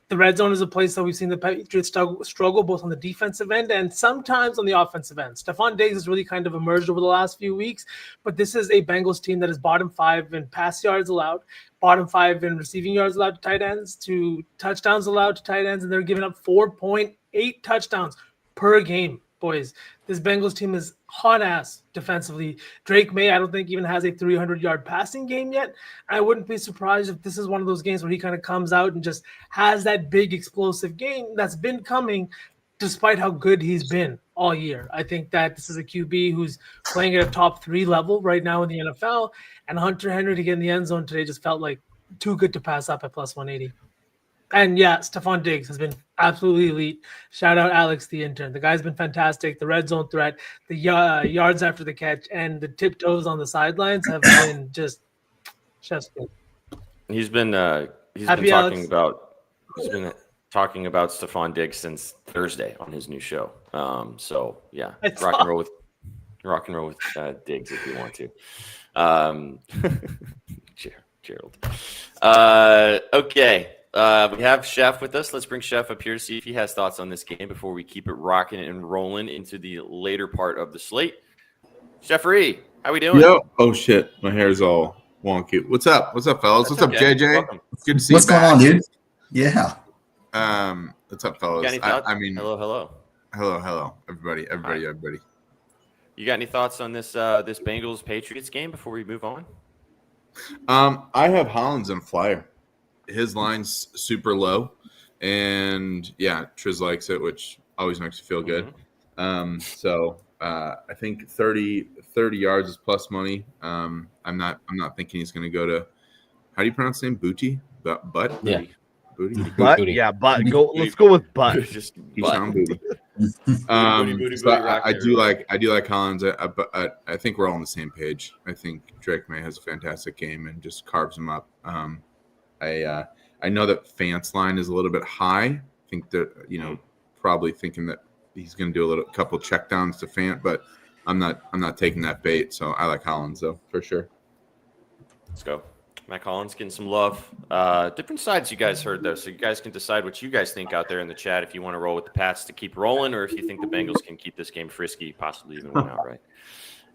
The red zone is a place that we've seen the Patriots struggle both on the defensive end and sometimes on the offensive end. Stephon Diggs has really kind of emerged over the last few weeks, but this is a Bengals team that is bottom 5 in pass yards allowed, bottom 5 in receiving yards allowed to tight ends, to touchdowns allowed to tight ends, and they're giving up 4.8 touchdowns per game. Boys, this Bengals team is hot ass defensively. Drake May, I don't think even has a 300-yard passing game yet. I wouldn't be surprised if this is one of those games where he kind of comes out and just has that big explosive game that's been coming despite how good he's been all year. I think that this is a QB who's playing at a top 3 level right now in the NFL, and Hunter Henry to get in the end zone today just felt like too good to pass up at plus 180. And yeah, Stephon Diggs has been absolutely elite. Shout out Alex, the intern. The guy's been fantastic. The red zone threat, the yards after the catch, and the tiptoes on the sidelines have been just chef's kiss. He's been talking Alex. about talking about Stephon Diggs since Thursday on his new show. So yeah, I rock saw- and roll with Diggs if you want to. Gerald. Okay. We have Chef with us. Let's bring Chef up here to see if he has thoughts on this game before we keep it rocking and rolling into the later part of the slate. Chef-ree, how we doing? Yo, oh shit, my hair's all wonky. What's up? What's up, fellas? That's What's okay. up, JJ? Welcome. Good to see What's you going back. on, dude? Yeah. What's up, You fellas? got any thoughts? I mean, hello. hello, everybody. You got any thoughts on this this Bengals Patriots game before we move on? I have Hollins on flyer. His line's super low, and yeah, Triz likes it, which always makes you feel good. So I think 30 yards is plus money. I'm not thinking he's going to go to. How do you pronounce his name? Booty? Butt? Yeah. Booty. But Booty. yeah, but go. Let's go with but. Just Keyshawn Booty. booty, So rock I there. do like Hollins. I think we're all on the same page. I think Drake May has a fantastic game and just carves him up. I know that Fant's line is a little bit high. I think that probably thinking that he's going to do a couple checkdowns to Fant, but I'm not taking that bait. So I like Hollins though for sure. Let's go. Matt Collins getting some love. Different sides you guys heard, though, so you guys can decide what you guys think out there in the chat if you want to roll with the Pats to keep rolling or if you think the Bengals can keep this game frisky, possibly even win outright.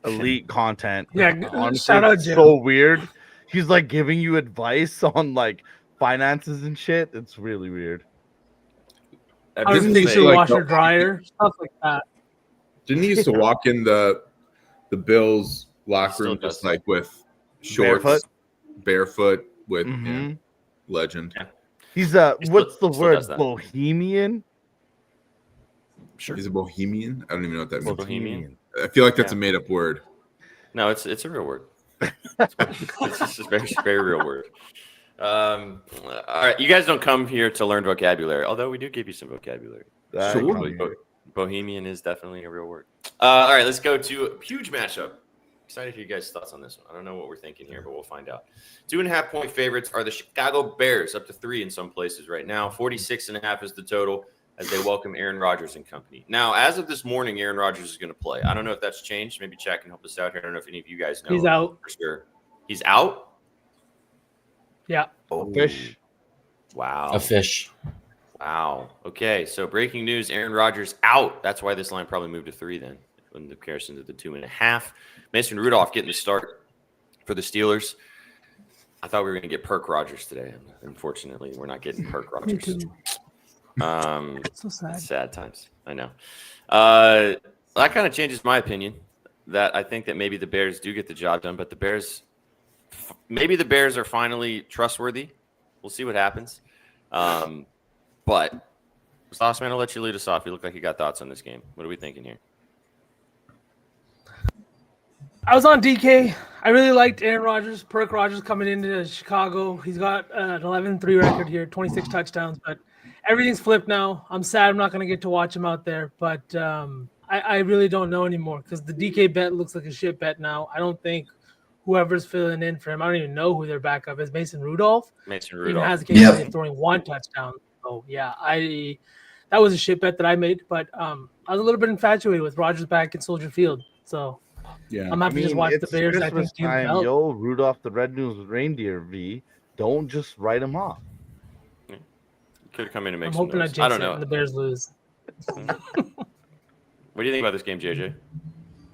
Elite content. Yeah, Honestly, shout out it's Jim. so weird. He's like giving you advice on like finances and shit. It's really weird. How to Didn't fix he, your like, washer dryer, stuff like that. Didn't he used to walk in the Bills locker room Still does. just like with shorts, barefoot with Mhm. legend? Yeah. He's He what's the still word? does that. Bohemian. Sure. He's a bohemian. I don't even know what that means. Bohemian? I feel like that's Yeah. a made up word. No, it's a real word. It's just a very, very real word. All right, you guys don't come here to learn vocabulary, although we do give you some vocabulary. That Sure. kind Bohemian is definitely a real word. All right, let's go to a huge matchup. Excited to hear you guys' thoughts on this one. I don't know what we're thinking here, but we'll find out. 2.5-point favorites are the Chicago Bears, up to 3 in some places right now. 46.5 is the total as they welcome Aaron Rodgers and company. Now, as of this morning, Aaron Rodgers is going to play. I don't know if that's changed. Maybe Chad can help us out here. I don't know if any of you guys know. He's out. For sure. He's out? Yeah. of fish. Wow. A fish. Wow. Okay. So breaking news: Aaron Rodgers out. That's why this line probably moved to 3 then, in comparison to the 2.5. Mason Rudolph getting the start for the Steelers. I thought we were going to get Perk Rodgers today. Unfortunately, we're not getting Perk Me Rodgers. too. So sad. Sad times. I know. That kind of changes my opinion. That I think that maybe the Bears do get the job done, but maybe the Bears are finally trustworthy. We'll see what happens. But Sauce Man, I'll let you lead us off. You look like you got thoughts on this game. What are we thinking here? I was on DK. I really liked Aaron Rodgers, Perk Rodgers coming into Chicago. He's got an 11-3 record here, 26 touchdowns, but everything's flipped now. I'm sad I'm not going to get to watch him out there, but I really don't know anymore because the DK bet looks like a shit bet now. I don't think whoever's filling in for him, I don't even know who their backup is. Mason Rudolph Mason even Rudolph. has the capability of throwing 1 touchdown. So yeah, that was a shit bet that I made, but I was a little bit infatuated with Rodgers back in Soldier Field. So Yeah. I'm happy to just watch the it's Bears. I think Christmas do time, well. yo. Rudolph the Red-Nosed Reindeer. V. Don't just write him off. Could come in and make I'm some hoping I noise. jinx I don't it know. and the Bears lose. What do you think about this game, JJ?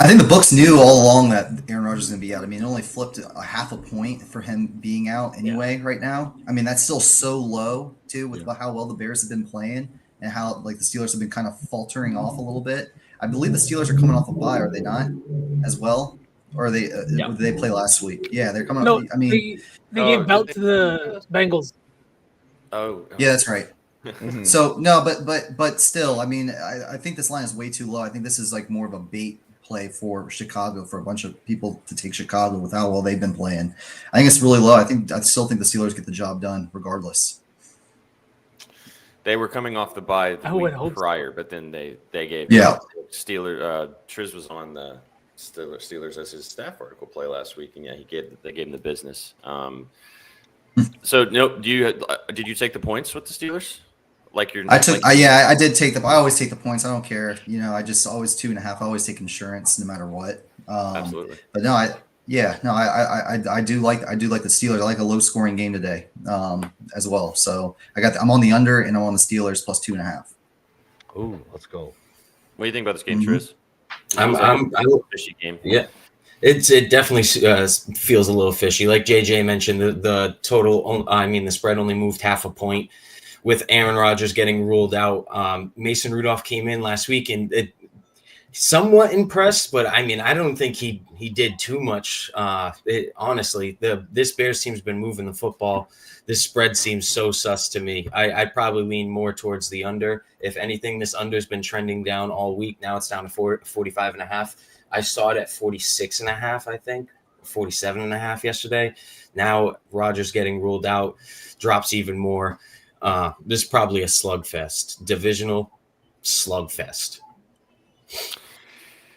I think the books knew all along that Aaron Rodgers is going to be out. I mean, it only flipped a half a point for him being out anyway right now. I mean, that's still so low, too, with how well the Bears have been playing and how, like, the Steelers have been kind of faltering off a little bit. I believe the Steelers are coming off a bye, are they not, as well? Or are they did they play last week? Yeah, they're coming No, off. I mean, they gave belt to the Bengals. Oh, yeah, that's right. Mhm. So, no, but still, I mean, I think this line is way too low. I think this is like more of a bait play for Chicago, for a bunch of people to take Chicago with how well they've been playing. I think it's really low. I still think the Steelers get the job done regardless. They were coming off the bye the I would week hope so. prior, but then they gave Steelers. Triz was on the Steelers as his staff article play last week, and yeah, they gave him the business. So no, did you take the points with the Steelers? like you're. I took, like, I did take I always take the points. I don't care. You know, I just always 2.5. I always take insurance no matter what. Absolutely. But no, I do like the Steelers. I like a low scoring game today, as well. So I'm on the under and I'm on the Steelers plus 2.5. Ooh, let's go. What do you think about this game, Triz? I'm fishy game. Yeah, it definitely feels a little fishy. Like JJ mentioned, the total, the spread only moved half a point with Aaron Rodgers getting ruled out. Mason Rudolph came in last week and somewhat impressed, but I don't think he did too much. Honestly, this Bears team's been moving the football. This spread seems so sus to me. I'd probably lean more towards the under. If anything, this under's been trending down all week. Now it's down to 45.5. I saw it at 46.5, I think, 47.5 yesterday. Now Rodgers getting ruled out drops even more. This is probably a slugfest, divisional slugfest.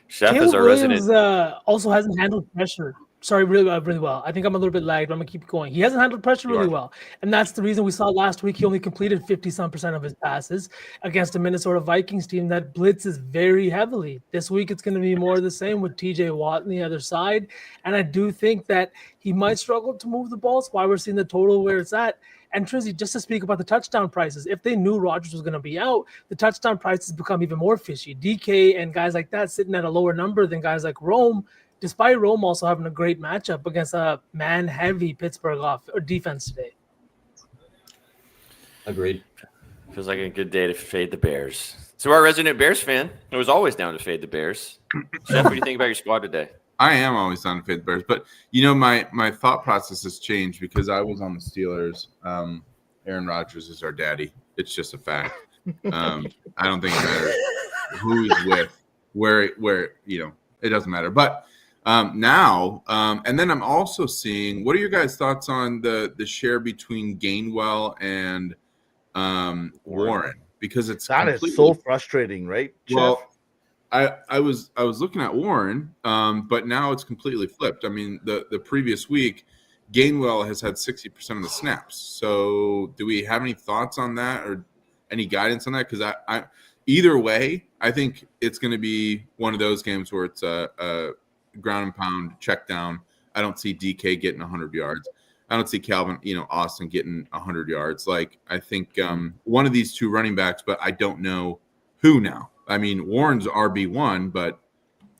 Chef Caleb is our Williams resident. also hasn't handled pressure. Sorry, really well. I think I'm a little bit lagged, but I'm gonna keep going. He hasn't handled pressure really well, and that's the reason we saw last week he only completed 50-some% of his passes against a Minnesota Vikings team that blitzes very heavily. This week it's going to be more of the same with TJ Watt on the other side, and I do think that he might struggle to move the ball. That's why we're seeing the total where it's at. And Trizzy, just to speak about the touchdown prices, if they knew Rodgers was going to be out, the touchdown prices become even more fishy. DK and guys like that sitting at a lower number than guys like Rome, despite Rome also having a great matchup against a man-heavy Pittsburgh defense today. Agreed. Feels like a good day to fade the Bears. So our resident Bears fan, who was always down to fade the Bears. Chef, what do you think about your squad today? I am always down to fade the Bears, but my thought process has changed because I was on the Steelers. Aaron Rodgers is our daddy. It's just a fact. I don't think it matters who he's with, where it doesn't matter. But now, and then I'm also seeing. What are your guys' thoughts on the share between Gainwell and Warren? Because it's is so frustrating, right, Chef? Well, I was looking at Warren, but now it's completely flipped. I mean, the previous week, Gainwell has had 60% of the snaps. So, do we have any thoughts on that or any guidance on that? Because I either way, I think it's going to be one of those games where it's a ground and pound check down. I don't see DK getting 100 yards. I don't see Calvin, Austin getting 100 yards. Like, I think one of these two running backs, but I don't know who now. I mean, Warren's RB1, but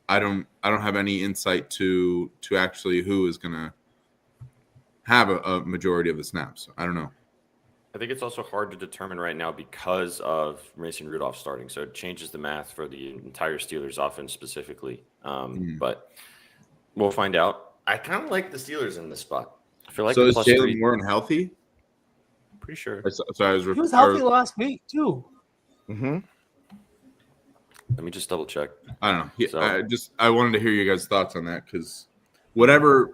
I don't have any insight to actually who is going to have a majority of the snaps. I don't know. I think it's also hard to determine right now because of Mason Rudolph starting. So it changes the math for the entire Steelers offense specifically. But we'll find out. I kind of like the Steelers in this spot. I feel like so. Is +3. Jalen Warren healthy? Pretty sure. So I was. He was healthy last week too. Mm-hmm. Let me just double check. I don't know. I wanted to hear you guys' thoughts on that because whoever's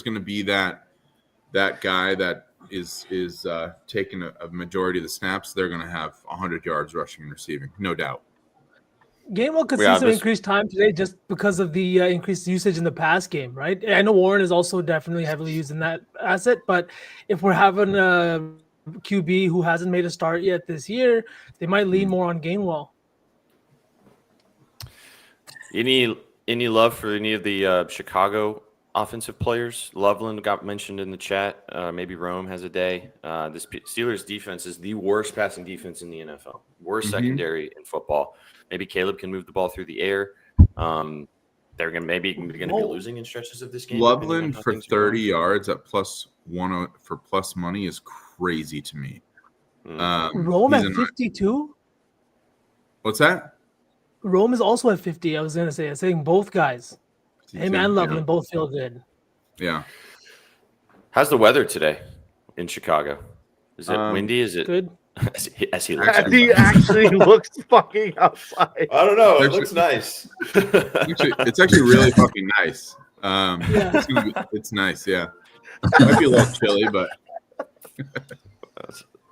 going to be that guy that is taking a majority of the snaps, they're going to have 100 yards rushing and receiving, no doubt. Gainwell could see some increased time today just because of the increased usage in the pass game, right? I know Warren is also definitely heavily used in that asset, but if we're having a QB who hasn't made a start yet this year, they might lean more on Gainwell. Any love for any of the Chicago offensive players? Loveland got mentioned in the chat. Maybe Rome has a day. This Steelers defense is the worst passing defense in the NFL. Worst secondary in football. Maybe Caleb can move the ball through the air. They're going to be losing in stretches of this game. Loveland for 30 yards at +1 for plus money is crazy to me. Rome at 52. What's that? Rome is also at 50. I was going to say, I'm saying both guys. Him and Loveland both feel good. Yeah. How's the weather today in Chicago? Is it windy? Is it good? As he looks He actually looks fucking outside. I don't know. It looks nice. It's actually really fucking nice. It's nice. Yeah. It might be a little chilly, but.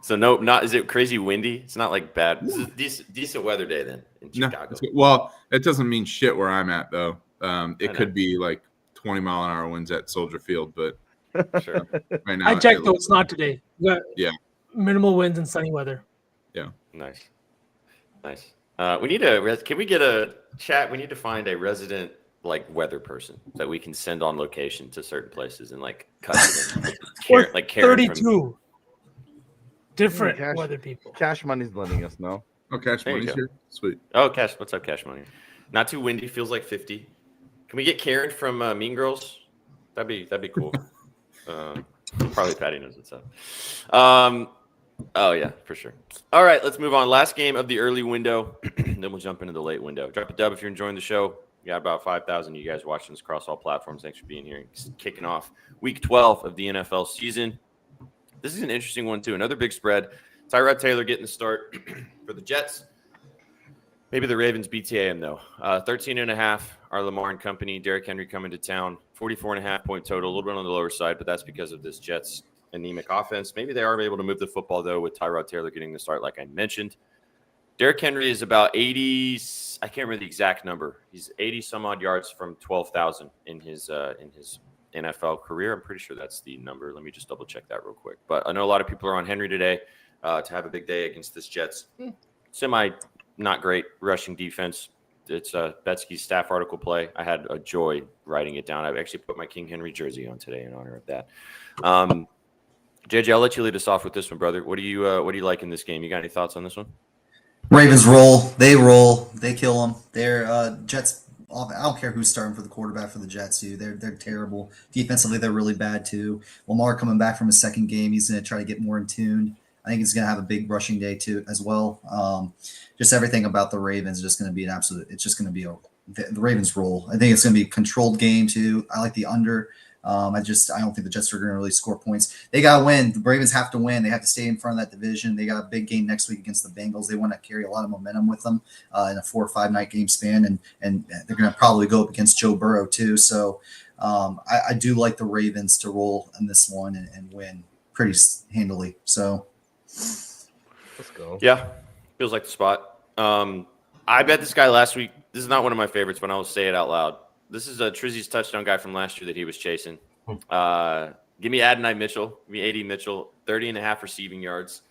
So not is it crazy windy? It's not like bad. This is a decent weather day then in Chicago. No, well, it doesn't mean shit where I'm at though. It could be like 20-mile-an-hour winds at Soldier Field, but sure. Right now I checked though, it's not today. Yeah. Minimal winds and sunny weather. Nice. We need can we get a chat? We need to find a resident like weather person that we can send on location to certain places and like cut it in. Like Karen 32 different Cash- weather people. Cash Money's letting us know. Oh, Cash There you Money's go. here. Sweet. Oh, Cash. What's up, Cash Money? Not too windy. Feels like 50. Can we get Karen from Mean Girls? That'd be cool. Probably Patty knows what's up. Oh yeah, for sure. All right, let's move on. Last game of the early window, then we'll jump into the late window. Drop a dub if you're enjoying the show. We got about 5,000 of you guys watching this across all platforms. Thanks for being here. Kicking off week 12 of the NFL season. This is an interesting one too. Another big spread. Tyrod Taylor getting the start for the Jets. Maybe the Ravens BTA him though. 13.5 are Lamar and company. Derrick Henry coming to town. 44.5 point total. A little bit on the lower side, but that's because of this Jets anemic offense. Maybe they are able to move the football though with Tyrod Taylor getting the start, like I mentioned. Derrick Henry is about 80. I can't remember the exact number. He's 80 some odd yards from 12,000 in his NFL career. I'm pretty sure that's the number. Let me just double check that real quick. But I know a lot of people are on Henry today to have a big day against this Jets. Semi not great rushing defense. It's Betsky's staff article play. I had a joy writing it down. I actually put my King Henry jersey on today in honor of that. JJ, I'll let you lead us off with this one, brother. What do you like in this game? You got any thoughts on this one? Ravens roll. They kill them. They're Jets. I don't care who's starting for the quarterback for the Jets, too. They're terrible. Defensively, they're really bad, too. Lamar coming back from his second game. He's going to try to get more in tune. I think he's going to have a big rushing day, too, as well. Just everything about the Ravens is just going to be an absolute – it's just going to be the Ravens roll. I think it's going to be a controlled game, too. I like the under. I don't think the Jets are going to really score points. They got to win. The Ravens have to win. They have to stay in front of that division. They got a big game next week against the Bengals. They want to carry a lot of momentum with them in a 4 or 5 night game span, and they're going to probably go up against Joe Burrow too. So I do like the Ravens to roll in this one and win pretty handily. So Let's go. Yeah, feels like the spot. I bet this guy last week. This is not one of my favorites, but I'll say it out loud. This is a Trizzy's touchdown guy from last year that he was chasing. Give me Adonai Mitchell. Give me AD Mitchell. 30.5 receiving yards.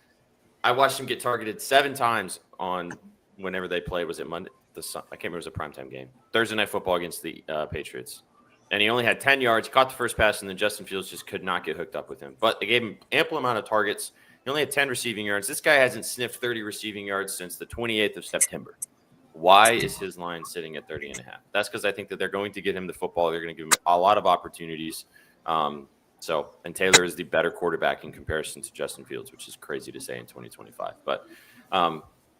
I watched him get targeted 7 times on whenever they played. Was it Monday? I can't remember. It was a primetime game. Thursday Night Football against the Patriots. And he only had 10 yards. He caught the first pass, and then Justin Fields just could not get hooked up with him. But they gave him ample amount of targets. He only had 10 receiving yards. This guy hasn't sniffed 30 receiving yards since the 28th of September. Why is his line sitting at 30.5? That's because I think that they're going to get him the football. They're going to give him a lot of opportunities. And Taylor is the better quarterback in comparison to Justin Fields, which is crazy to say in 2025. But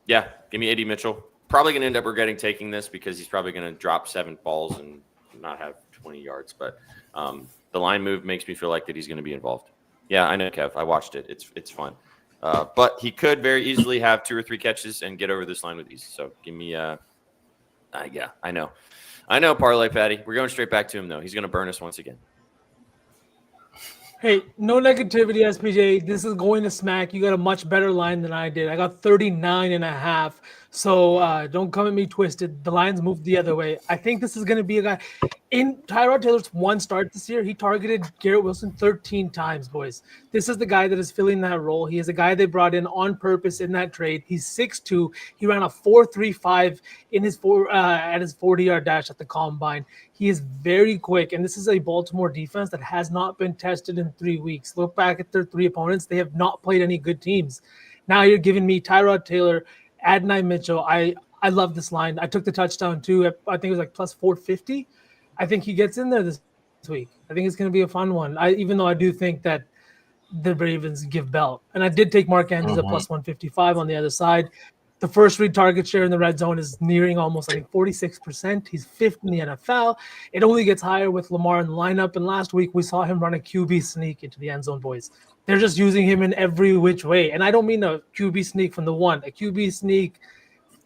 yeah, give me AD Mitchell. Probably going to end up regretting taking this because he's probably going to drop 7 balls and not have 20 yards. But the line move makes me feel like that he's going to be involved. Yeah, I know, Kev. I watched it. It's fun. But he could very easily have 2 or 3 catches and get over this line with ease. So give me, yeah, I know, Parlay Patty. We're going straight back to him though. He's going to burn us once again. Hey, no negativity, SPJ. This is going to smack. You got a much better line than I did. I got 39.5. So don't come at me twisted. The lines moved the other way. I think this is going to be a guy. In Tyrod Taylor's 1 start this year, he targeted Garrett Wilson 13 times, boys. This is the guy that is filling that role. He is a guy they brought in on purpose in that trade. He's 6'2". He ran a 4.35 in his at his 40-yard dash at the combine. He is very quick, and this is a Baltimore defense that has not been tested in 3 weeks. Look back at their 3 opponents. They have not played any good teams. Now you're giving me Tyrod Taylor, Adonai Mitchell. I love this line. I took the touchdown too. I think it was like plus 450. I think he gets in there this week. I think it's going to be a fun one. Even though I do think that the Ravens give belt. And I did take Mark Andrews at plus 155 on the other side. The first read target share in the red zone is nearing almost, I think, 46%. He's 5th in the NFL. It only gets higher with Lamar in the lineup. And last week we saw him run a QB sneak into the end zone, boys. They're just using him in every which way. And I don't mean a QB sneak from the 1, a QB sneak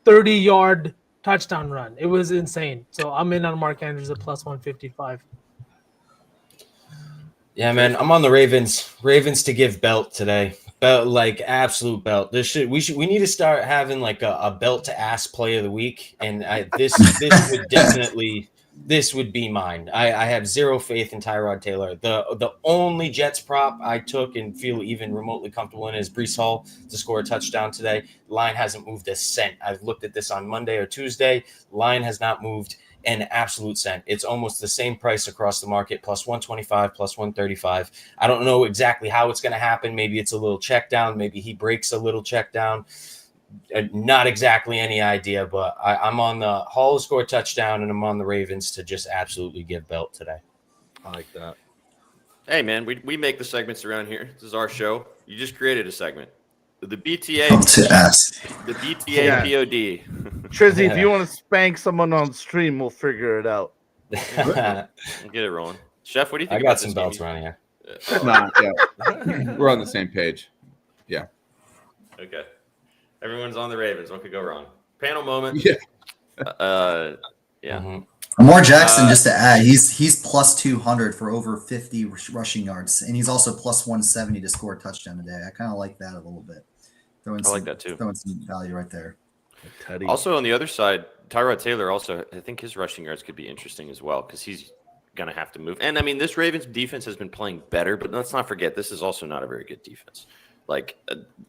30-yard touchdown run. It was insane. So I'm in on Mark Andrews at plus 155. Yeah, man, I'm on the Ravens. Ravens to give belt today. Belt, like absolute belt. We need to start having like a belt to ass play of the week. And this would definitely this would be mine. I have zero faith in Tyrod Taylor. The only Jets prop I took and feel even remotely comfortable in is Breece Hall to score a touchdown today. Line hasn't moved a cent. I've looked at this on Monday or Tuesday. Line has not moved an absolute cent. It's almost the same price across the market, plus 125, plus 135. I don't know exactly how it's going to happen. Maybe it's a little check down. Maybe he breaks a little check down. Not exactly any idea, but I'm on the Hall to score a touchdown, and I'm on the Ravens to just absolutely give belt today. I like that. Hey, man, we make the segments around here. This is our show. You just created a segment. The BTA. Up to ass. The BTA POD. Trizzy, if you want to spank someone on stream, we'll figure it out. I Get it rolling. Chef, what do you think got about some this belts game? around here. Nah, yeah. We're on the same page. Yeah. Okay. Everyone's on the Ravens. What could go wrong? Panel moment. Yeah. Yeah. Mhm. Lamar Jackson, just to add, he's plus 200 for over 50 rushing yards, and he's also plus 170 to score a touchdown today. I kind of like that a little bit. I like that too. Throwing some value right there. Teddy. Also, on the other side, Tyrod Taylor also, I think his rushing yards could be interesting as well because he's going to have to move. And, I mean, this Ravens defense has been playing better, but let's not forget, this is also not a very good defense. Like,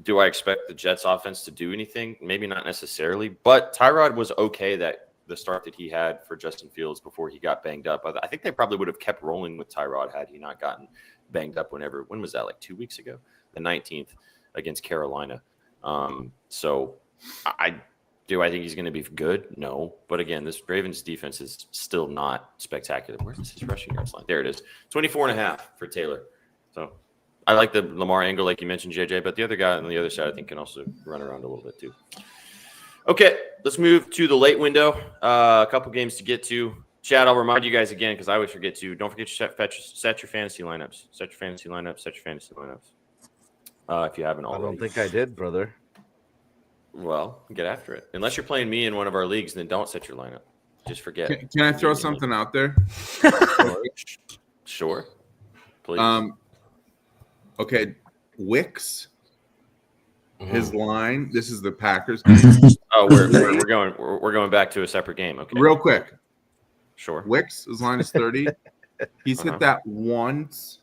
do I expect the Jets offense to do anything? Maybe not necessarily, but Tyrod was okay that the start that he had for Justin Fields before he got banged up. I think they probably would have kept rolling with Tyrod had he not gotten banged up when was that, like 2 weeks ago? The 19th against Carolina. So I think he's going to be good? No. But again, this Ravens defense is still not spectacular. Where's his rushing yards line? There it is. 24.5 for Taylor. So I like the Lamar angle, like you mentioned, JJ, but the other guy on the other side, I think, can also run around a little bit too. Okay, let's move to the late window. A couple games to get to. Chad, I'll remind you guys again because I always forget to. Don't forget to set your fantasy lineups. Set your fantasy lineups. Set your fantasy lineups. If you haven't already. I don't think I did, brother. Well, get after it. Unless you're playing me in one of our leagues, then don't set your lineup. Just forget. Can I throw something out there? Sure. Please. Okay, Wicks. His line. This is the Packers. Oh, we're going back to a separate game. Okay. Real quick. Sure. Wicks, his line is 30. He's hit that once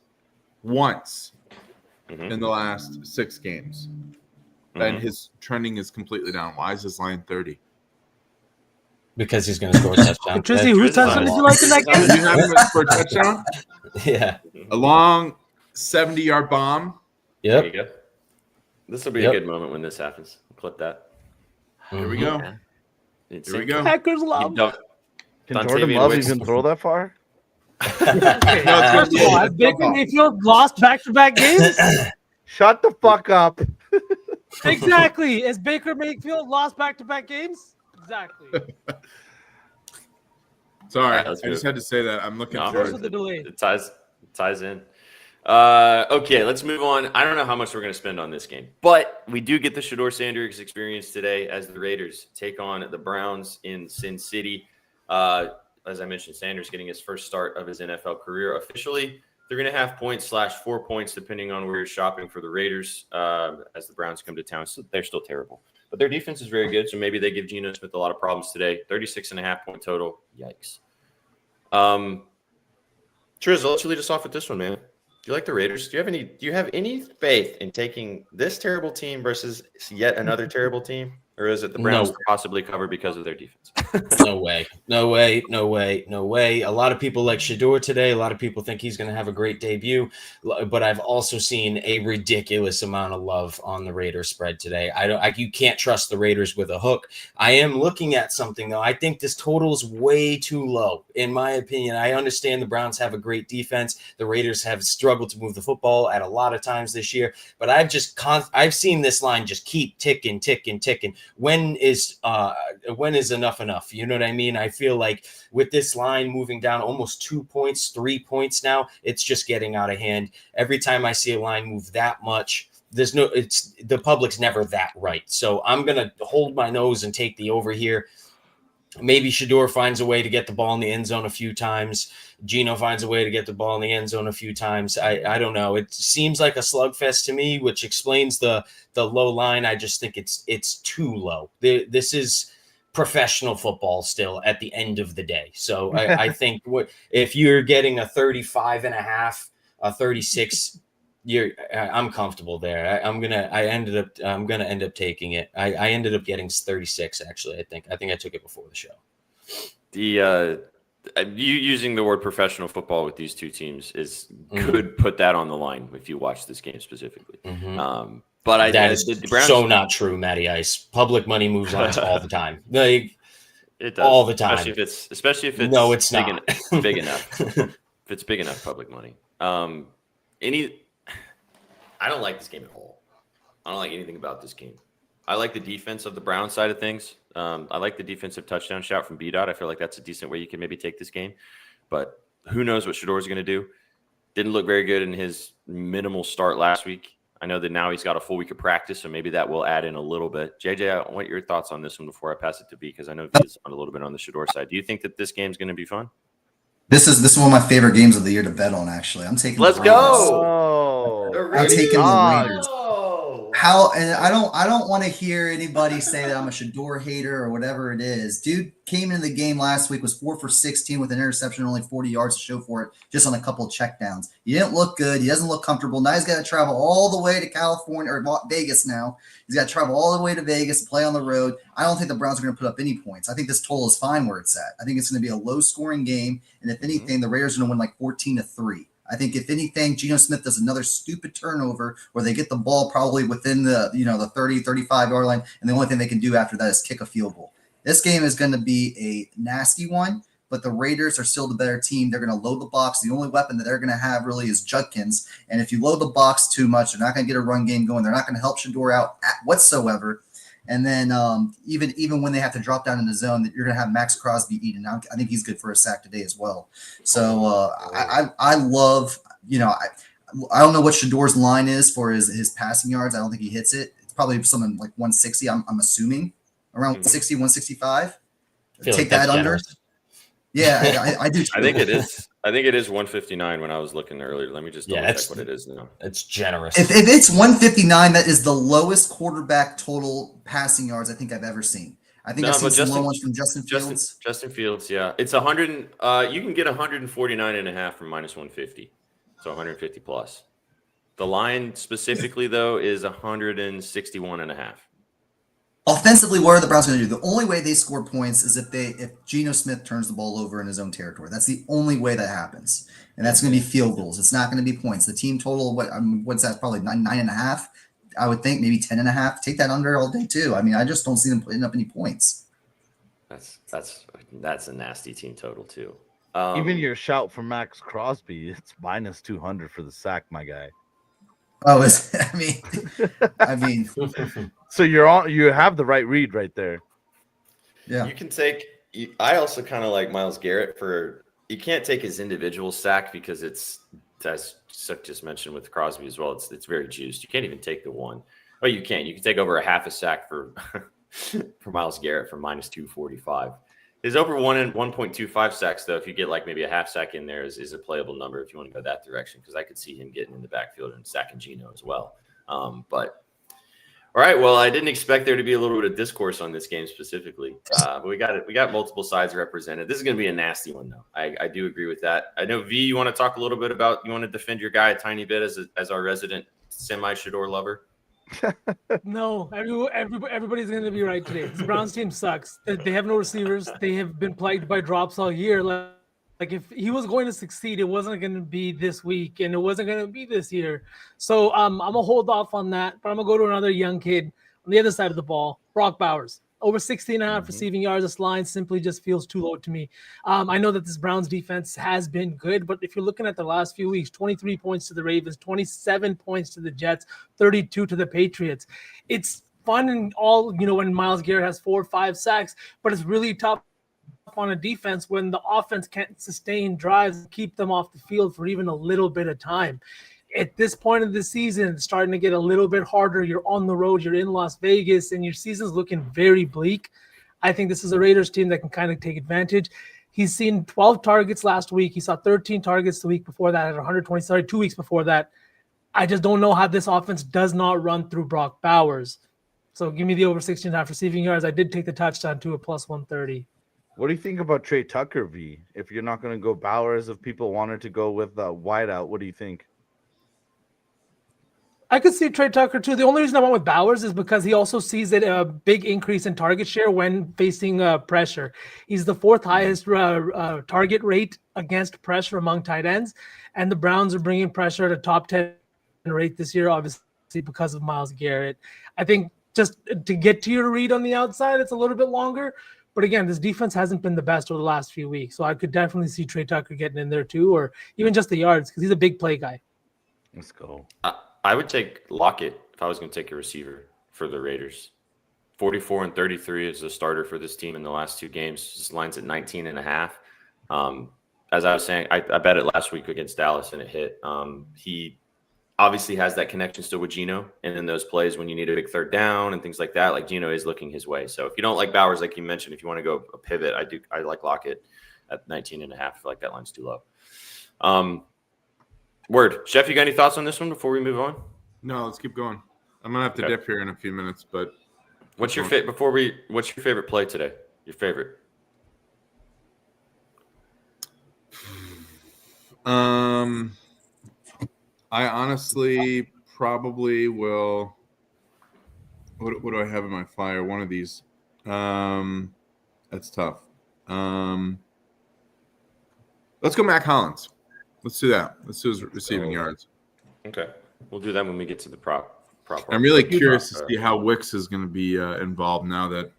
in the last 6 games. And his trending is completely down. Why is his line 30? Because he's going to score a touchdown. Trizzy, whose touchdown did you like in that game? You have him for a touchdown? Yeah. A long 70-yard bomb. There Yep. you go. This will be a good moment when this happens. Clip that. Here we go. Here Here we go. Packers love. Can Jordan Love even throw that far? Okay, No, it's first of all, has Baker Mayfield lost back-to-back games? Shut the fuck up. Exactly. Has Baker Mayfield lost back-to-back games? Exactly. Sorry, All right, I let's just go. had to say that. I'm looking No, through With the it. delay. It ties in. Okay, let's move on. I don't know how much we're going to spend on this game, but we do get the Shedeur Sanders experience today as the Raiders take on the Browns in Sin City. As I mentioned, Sanders getting his first start of his NFL career officially. 3.5 points / 4 points, depending on where you're shopping for the Raiders as the Browns come to town. So they're still terrible, but their defense is very good. So maybe they give Geno Smith a lot of problems today. 36.5 point total. Yikes. Triz, I'll let you lead us off with this one, man. Do you like the Raiders? Do you have any faith in taking this terrible team versus yet another terrible team? Or is it the Browns No. possibly cover because of their defense? No way. A lot of people like Shedeur today. A lot of people think he's going to have a great debut. But I've also seen a ridiculous amount of love on the Raiders spread today. You can't trust the Raiders with a hook. I am looking at something, though. I think this total is way too low, in my opinion. I understand the Browns have a great defense. The Raiders have struggled to move the football at a lot of times this year. But I've seen this line just keep ticking. When is enough? You know what I mean? I feel like with this line moving down almost 2 points, 3 points now, it's just getting out of hand. Every time I see a line move that much, the public's never that right. So I'm going to hold my nose and take the over here. Maybe Shedeur finds a way to get the ball in the end zone a few times. Geno finds a way to get the ball in the end zone a few times. I don't know. It seems like a slugfest to me, which explains the low line. I just think it's too low. This is professional football still at the end of the day. So I think if you're getting a 35.5, a 36, I'm comfortable there. I'm gonna end up taking it. I ended up getting 36 actually. I think I took it before the show. You using the word professional football with these two teams could put that on the line if you watch this game specifically. But that is the Browns, so not true, Matty Ice. Public money moves lines all the time. Like it does, all the time. Especially if it's no, it's big not big enough. If it's big enough public money. I don't like this game at all. I don't like anything about this game. I like the defense of the Browns side of things. I like the defensive touchdown shout from B-Dot. I feel like that's a decent way you can maybe take this game. But who knows what Shedor's going to do. Didn't look very good in his minimal start last week. I know that now he's got a full week of practice, so maybe that will add in a little bit. JJ, I want your thoughts on this one before I pass it to B, because I know V's on a little bit on the Shedor side. Do you think that this game's going to be fun? This is one of my favorite games of the year to bet on. Actually, I'm taking. Let's the Raiders. go. I'm taking the Raiders. And I don't want to hear anybody say that I'm a Shedor hater or whatever it is. Dude came into the game last week, was 4 for 16 with an interception, and only 40 yards to show for it, just on a couple of checkdowns. He didn't look good. He doesn't look comfortable. Now he's got to travel all the way to California or Vegas now. He's got to travel all the way to Vegas to play on the road. I don't think the Browns are going to put up any points. I think this total is fine where it's at. I think it's going to be a low-scoring game, and if anything, the Raiders are going to win like 14-3. I think if anything, Geno Smith does another stupid turnover where they get the ball probably within the 30, 35-yard line, and the only thing they can do after that is kick a field goal. This game is going to be a nasty one, but the Raiders are still the better team. They're going to load the box. The only weapon that they're going to have really is Judkins, and if you load the box too much, they're not going to get a run game going. They're not going to help Shedor out whatsoever. And then even when they have to drop down in the zone, you're going to have Max Crosby eating. I think he's good for a sack today as well. So I love, I don't know what Shedor's line is for his passing yards. I don't think he hits it. It's probably something like 160. I'm assuming around 60, 165. Take that under. Generous. Yeah, I do. Too. I think it is. I think it is 159 when I was looking earlier. Let me just double check what it is now. It's generous. If it's 159, that is the lowest quarterback total passing yards I think I've ever seen. I think I've seen some low ones from Justin Fields. Justin Fields, yeah. It's 100. You can get 149.5 from minus 150, so 150 plus. The line specifically though is 161.5. Offensively, what are the Browns going to do? The only way they score points is if Geno Smith turns the ball over in his own territory. That's the only way that happens, and that's going to be field goals. It's not going to be points. The team total, what's that? Probably 9.5. I would think maybe 10.5. Take that under all day too. I mean, I just don't see them putting up any points. That's a nasty team total too. Even your shout for Max Crosby, it's minus 200 for the sack, my guy. Oh, I mean. So you have the right read right there. Yeah. You can take. I also kind of like Myles Garrett you can't take his individual sack because it's, as Suk just mentioned with Crosby as well. It's very juiced. You can't even take the one. Oh, you can. You can take over a half a sack for Myles Garrett from minus 245. His over 1.25 sacks, though, if you get like maybe a half sack in there, is a playable number if you want to go that direction, because I could see him getting in the backfield and sacking Geno as well. But all right, well, I didn't expect there to be a little bit of discourse on this game specifically, but we got multiple sides represented. This is going to be a nasty one, though. I do agree with that. I know V, you want to talk a little bit about, you want to defend your guy a tiny bit as our resident semi-Shedor lover. No, everybody's going to be right today. The Browns team sucks. They have no receivers. They have been plagued by drops all year. Like if he was going to succeed, it wasn't going to be this week, and it wasn't going to be this year. So I'm going to hold off on that, but I'm going to go to another young kid on the other side of the ball, Brock Bowers. Over 16.5 receiving yards. This line simply just feels too low to me. I know that this Browns defense has been good, but if you're looking at the last few weeks, 23 points to the Ravens, 27 points to the Jets, 32 to the Patriots. It's fun and all, when Myles Garrett has 4 or 5 sacks, but it's really tough on a defense when the offense can't sustain drives and keep them off the field for even a little bit of time. At this point of the season, it's starting to get a little bit harder. You're on the road, you're in Las Vegas, and your season's looking very bleak. I think this is a Raiders team that can kind of take advantage. He's seen 12 targets last week. He saw 13 targets the week before that, at 2 weeks before that. I just don't know how this offense does not run through Brock Bowers. So give me the over 16.5 receiving yards. I did take the touchdown to a plus 130. What do you think about Trey Tucker, V? If you're not going to go Bowers, if people wanted to go with wideout, what do you think? I could see Trey Tucker too. The only reason I went with Bowers is because he also sees it a big increase in target share when facing pressure. He's the fourth highest target rate against pressure among tight ends, and the Browns are bringing pressure at a top 10 rate this year, obviously because of Myles Garrett. I think just to get to your read on the outside, it's a little bit longer. But again, this defense hasn't been the best over the last few weeks, so I could definitely see Trey Tucker getting in there too, or even just the yards because he's a big play guy. Let's go. I would take Lockett if I was going to take a receiver for the Raiders. 44 and 33 is the starter for this team in the last 2 games. His line's at 19.5. As I was saying, I bet it last week against Dallas and it hit. He obviously has that connection still with Geno, and in those plays when you need a big third down and things like that, like Geno is looking his way. So if you don't like Bowers, like you mentioned, if you want to go a pivot, I like Lockett at 19.5. I feel like that line's too low. Word. Chef, you got any thoughts on this one before we move on? No, let's keep going. I'm gonna have to dip here in a few minutes, but what's your favorite play today? Your favorite? I honestly probably will. What do I have in my flyer? One of these. That's tough. Let's go Mac Hollins. Let's do that. Let's do his receiving yards. Okay. We'll do that when we get to the prop. I'm really curious to see how Wicks is going to be involved now that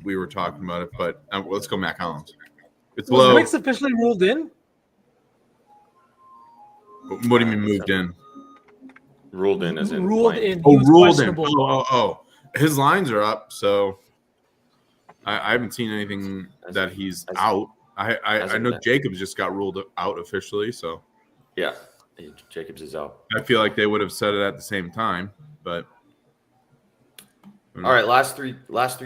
we were talking about it. But let's go Mac Hollins. It's low. Was Wicks officially ruled in? What do you mean moved in? Ruled in as in ruled playing. in. He Oh, was ruled in. questionable. Oh. His lines are up, so I haven't seen anything that he's out. I know Jacobs just got ruled out officially, so yeah, Jacobs is out. I feel like they would have said it at the same time, but all right, last three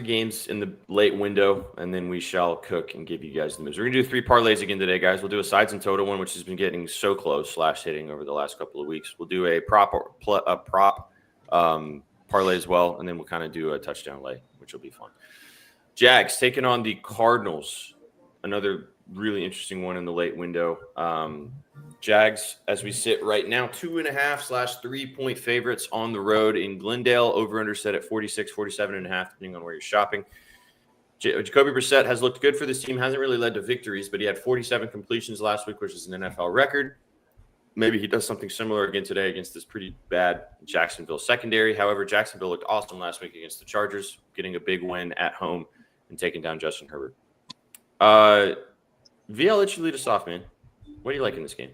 games in the late window, and then we shall cook and give you guys the moves. We're gonna do 3 parlays again today, guys. We'll do a sides and total one, which has been getting so close / hitting over the last couple of weeks. We'll do a prop parlay as well, and then we'll kind of do a touchdown lay, which will be fun. Jags taking on the Cardinals. Another really interesting one in the late window. Jags, as we sit right now, 2.5 / 3 point favorites on the road in Glendale. Over under set at 46, 47.5, depending on where you're shopping. Jacoby Brissett has looked good for this team. Hasn't really led to victories, but he had 47 completions last week, which is an NFL record. Maybe he does something similar again today against this pretty bad Jacksonville secondary. However, Jacksonville looked awesome last week against the Chargers, getting a big win at home and taking down Justin Herbert. V, I'll let you lead us off, man. What do you like in this game?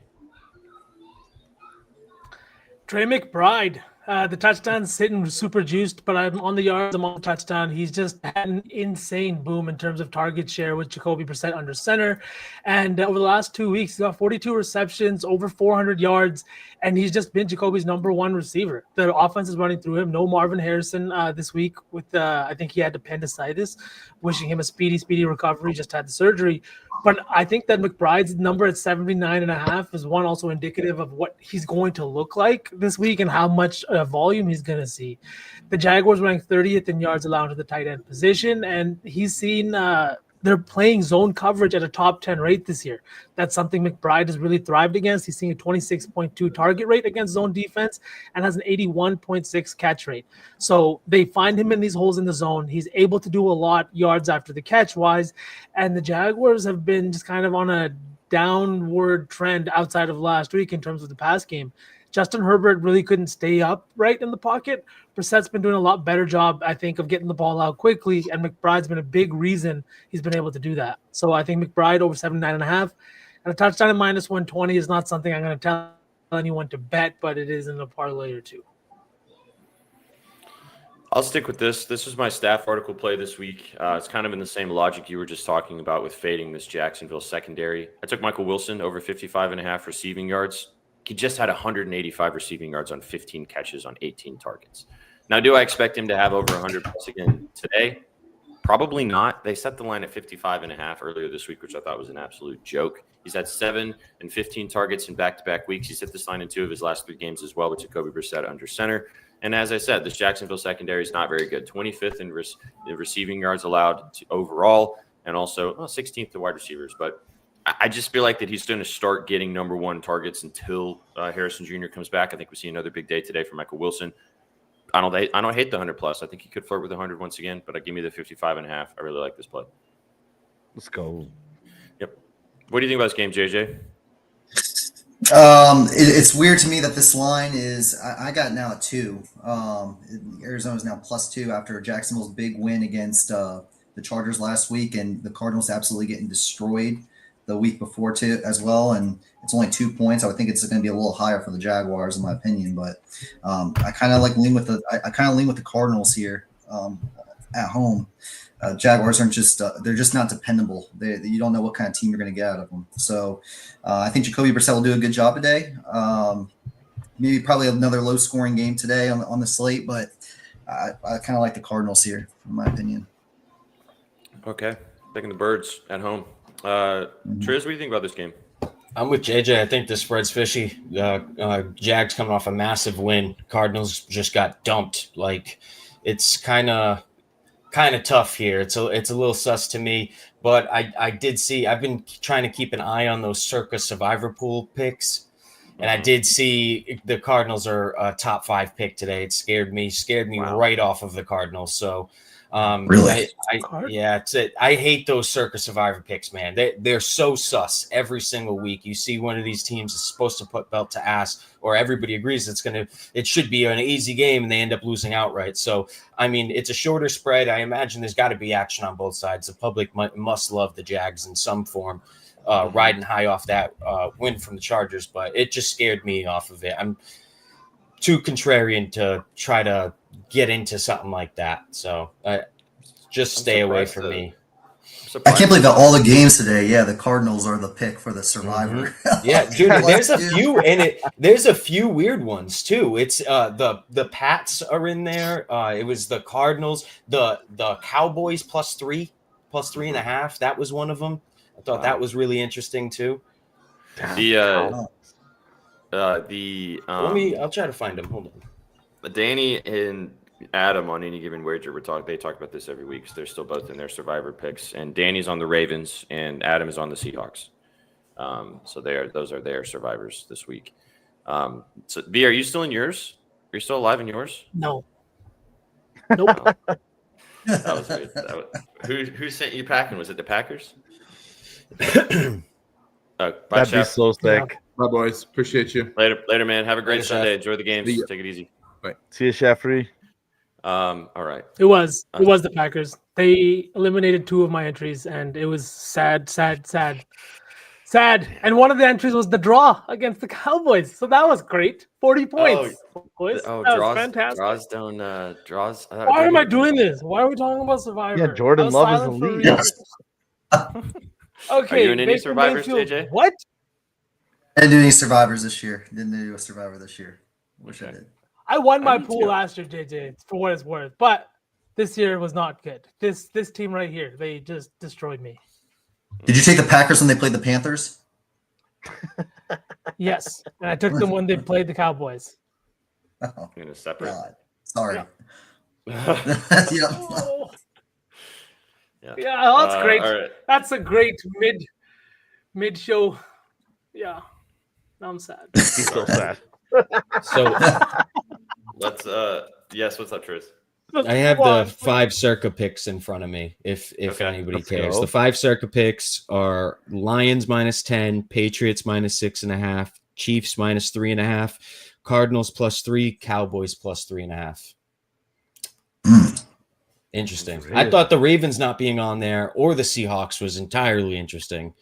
Trey McBride. The touchdown's hitting super juiced, but I'm on the yards. I'm on the touchdown. He's just had an insane boom in terms of target share with Jacoby Brissett under center. And over the last 2 weeks, he's got 42 receptions, over 400 yards, and he's just been Jacoby's #1 receiver. The offense is running through him. No Marvin Harrison this week with, I think he had appendicitis. Wishing him a speedy recovery, just had the surgery. But I think that McBride's number at 79.5 is one also indicative of what he's going to look like this week and how much volume he's going to see. The Jaguars ranked 30th in yards allowed to the tight end position, and he's seen they're playing zone coverage at a top 10 rate this year. That's something McBride has really thrived against. He's seeing a 26.2 target rate against zone defense and has an 81.6 catch rate. So they find him in these holes in the zone. He's able to do a lot yards after the catch wise. And the Jaguars have been just kind of on a downward trend outside of last week in terms of the pass game. Justin Herbert really couldn't stay upright in the pocket. Brissett's been doing a lot better job, I think, of getting the ball out quickly, and McBride's been a big reason he's been able to do that. So I think McBride over 79.5 and a touchdown at -120 is not something I'm going to tell anyone to bet, but it is in a parlay or two. I'll stick with this. This is my staff article play this week. It's kind of in the same logic you were just talking about with fading this Jacksonville secondary. I took Michael Wilson over 55.5 receiving yards. He just had 185 receiving yards on 15 catches on 18 targets. Now, do I expect him to have over 100 plus again today? Probably not. They set the line at 55.5 earlier this week, which I thought was an absolute joke. He's had 7 and 15 targets in back-to-back weeks. He's hit this line in 2 of his last 3 games as well, with Jacoby Brissett under center. And as I said, this Jacksonville secondary is not very good. 25th in receiving yards allowed overall, and also 16th to wide receivers. But I just feel like that he's going to start getting number 1 targets until Harrison Jr. comes back. I think we see another big day today for Michael Wilson. I don't hate the 100+. I think he could flirt with 100 once again, but give me the 55.5. I really like this play. Let's go. Yep. What do you think about this game, JJ? It's weird to me that this line is. I got now at 2. Arizona's now +2 after Jacksonville's big win against the Chargers last week, and the Cardinals absolutely getting destroyed the week before too as well. And it's only 2 points. I would think it's going to be a little higher for the Jaguars in my opinion, but I kind of lean with the Cardinals here at home. Jaguars aren't just they're just not dependable. You don't know what kind of team you're going to get out of them. So I think Jacoby Brissett will do a good job today. Maybe probably another low scoring game today on the slate, but I kind of like the Cardinals here in my opinion. Okay, taking the Birds at home. Triz, what do you think about this game? I'm with JJ. I think the spread's fishy. Jags coming off a massive win. Cardinals just got dumped. Like, it's kind of tough here. It's a little sus to me. But I did see. I've been trying to keep an eye on those Circa Survivor Pool picks, and I did see the Cardinals are a top 5 pick today. It scared me right off of the Cardinals. So. Really? I hate those Circa Survivor picks, man. They're so sus every single week. You see one of these teams is supposed to put belt to ass, or everybody agrees it should be an easy game, and they end up losing outright. So, I mean, it's a shorter spread. I imagine there's got to be action on both sides. The public must love the Jags in some form, riding high off that win from the Chargers, but it just scared me off of it. I'm too contrarian to try to get into something like that. So just stay away from me. I can't believe that all the games today. Yeah, the Cardinals are the pick for the Survivor. Yeah, dude. There's a few in it. There's a few weird ones too. It's the Pats are in there. It was the Cardinals, the Cowboys +3.5. That was one of them. I thought that was really interesting too. I'll try to find them. Hold on. Danny and Adam on Any Given Wager they talk about this every week. So they're still both in their Survivor picks, and Danny's on the Ravens and Adam is on the Seahawks. So those are their survivors this week. So B, are you still in yours? Are you still alive in yours? No. Nope. That was weird. Who sent you packing? Was it the Packers? That'd be so sick. Bye, boys. Appreciate you. Later, man. Have a great Sunday. Enjoy the games. Take it easy. Bye. See you, Sheffrey. All right. It was the Packers. They eliminated 2 of my entries, and it was sad. And one of the entries was the draw against the Cowboys. So that was great. 40 points. Boys. That was fantastic. Draws. Why am I doing this? Why are we talking about Survivor? Yeah, Jordan Love is elite. Okay. Are you in any Survivors, JJ? What? I didn't do any Survivors this year. Didn't do a Survivor this year. Wish I did. I won my pool last year, JJ, for what it's worth. But this year was not good. This team right here, they just destroyed me. Did you take the Packers when they played the Panthers? Yes. And I took them when they played the Cowboys. Oh, I'm gonna separate. God. Sorry. Yeah. Oh. Yeah, that's great. All right. That's a great mid show. Yeah. Now I'm sad. He's so sad. So Let's what's up, Tris? I have the 5 Circa picks in front of me. If anybody let's cares, go. the 5 Circa picks are Lions -10, Patriots -6.5, Chiefs -3.5, Cardinals +3, Cowboys +3.5. Interesting. I thought the Ravens not being on there or the Seahawks was entirely interesting.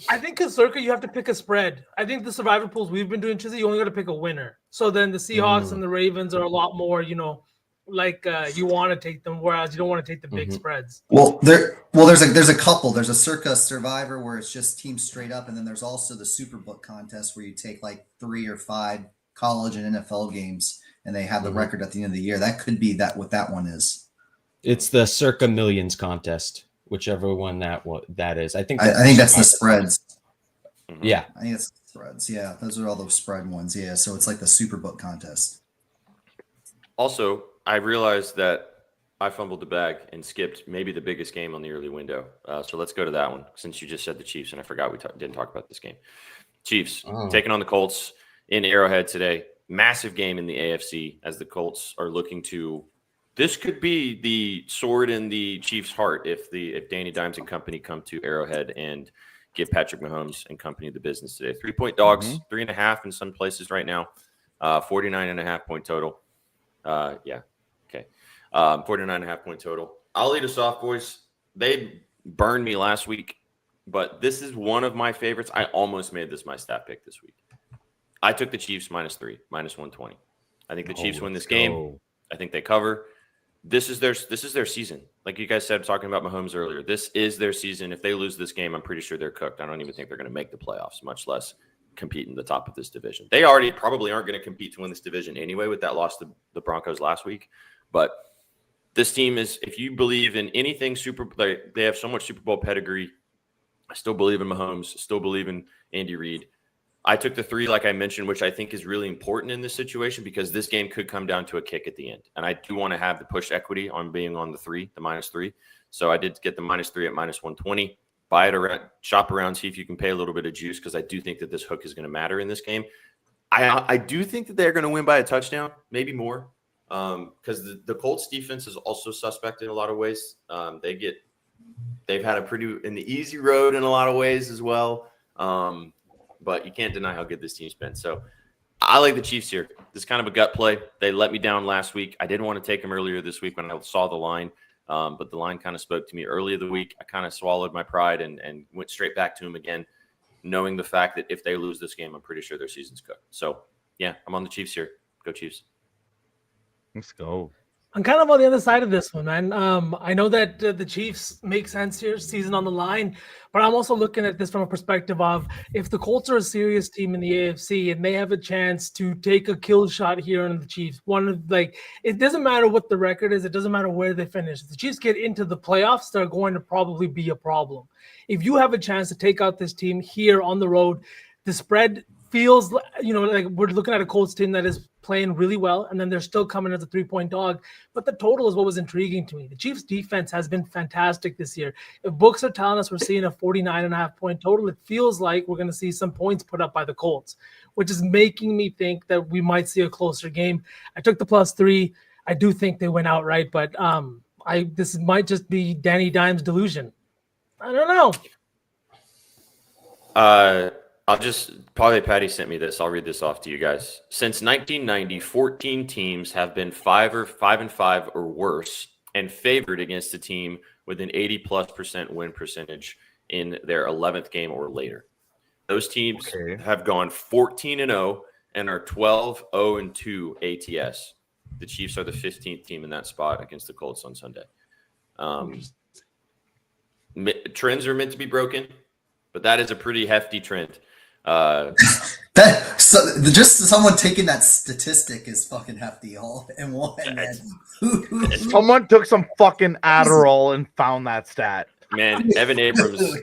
I think because Circa, you have to pick a spread. I think the Survivor pools we've been doing, Chizzy, you only got to pick a winner. So then the Seahawks and the Ravens are a lot more, you want to take them, whereas you don't want to take the big spreads. There's a couple. There's a Circa Survivor where it's just teams straight up, and then there's also the Superbook contest where you take like 3 or 5 college and NFL games, and they have the record at the end of the year. That could be what that one is. It's the Circa Millions contest, whichever one that is. I think that's the spreads. Yeah. I think it's spreads. Yeah, those are all those spread ones. Yeah, so it's like the Superbook contest. Also, I realized that I fumbled the bag and skipped maybe the biggest game on the early window. So let's go to that one since you just said the Chiefs, and I forgot we didn't talk about this game. Chiefs taking on the Colts in Arrowhead today. Massive game in the AFC as the Colts are looking to. This could be the sword in the Chiefs' heart if Danny Dimes and company come to Arrowhead and give Patrick Mahomes and company the business today. 3-point dogs, 3.5 in some places right now. 49.5 point total. Yeah. Okay. 49.5 point total. I'll lead us off, boys. They burned me last week, but this is one of my favorites. I almost made this my stat pick this week. I took the Chiefs -3, -120. I think the Chiefs win this game. I think they cover. This is their season. Like you guys said, talking about Mahomes earlier, this is their season. If they lose this game, I'm pretty sure they're cooked. I don't even think they're going to make the playoffs, much less compete in the top of this division. They already probably aren't going to compete to win this division anyway with that loss to the Broncos last week. But this team is, if you believe in anything they have so much Super Bowl pedigree. I still believe in Mahomes, still believe in Andy Reid. I took the 3, like I mentioned, which I think is really important in this situation because this game could come down to a kick at the end. And I do want to have the push equity on being on the -3. So I did get the -3 at -120. Buy it around, shop around, see if you can pay a little bit of juice because I do think that this hook is going to matter in this game. I do think that they're going to win by a touchdown, maybe more, because the Colts defense is also suspect in a lot of ways. They've had a pretty in the easy road in a lot of ways as well. But you can't deny how good this team's been. So I like the Chiefs here. This is kind of a gut play. They let me down last week. I didn't want to take them earlier this week when I saw the line. But the line kind of spoke to me earlier the week. I kind of swallowed my pride and went straight back to him again, knowing the fact that if they lose this game, I'm pretty sure their season's cooked. So, yeah, I'm on the Chiefs here. Go Chiefs. Let's go. I'm kind of on the other side of this one, man. I know that the Chiefs make sense here, season on the line, but I'm also looking at this from a perspective of if the Colts are a serious team in the AFC and they have a chance to take a kill shot here on the Chiefs, it doesn't matter what the record is, it doesn't matter where they finish. If the Chiefs get into the playoffs, they're going to probably be a problem. If you have a chance to take out this team here on the road, the spread feels, like we're looking at a Colts team that is playing really well, and then they're still coming as a 3-point dog. But the total is what was intriguing to me. The Chiefs' defense has been fantastic this year. If books are telling us we're seeing a 49.5 point total, it feels like we're going to see some points put up by the Colts, which is making me think that we might see a closer game. I took the +3. I do think they went outright, but this might just be Danny Dimes' delusion. I don't know. Probably Patty sent me this. I'll read this off to you guys. Since 1990, 14 teams have been 5-5 or worse and favored against a team with an 80+% win percentage in their 11th game or later. Those teams have gone 14-0 and are 12-0-2 ATS. The Chiefs are the 15th team in that spot against the Colts on Sunday. Trends are meant to be broken, but that is a pretty hefty trend. Just someone taking that statistic is fucking hefty. Someone took some fucking Adderall and found that stat. Man, Evan Abrams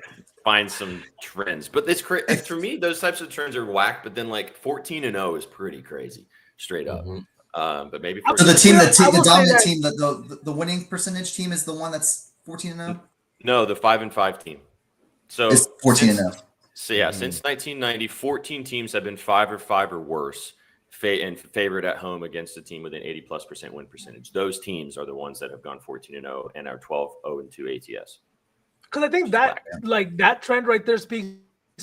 finds some trends, but it's crazy for me. Those types of trends are whack, but then 14-0 is pretty crazy, straight up. But maybe so the dominant team, the winning percentage team is the one that's 14-0. No, the 5-5 team. So it's 14-0. So, yeah, since 1990, 14 teams have been 5-5 or worse and favored at home against a team with an 80+% win percentage. Those teams are the ones that have gone 14-0 and are 12-0-2 ATS. Because I think that trend right there speaks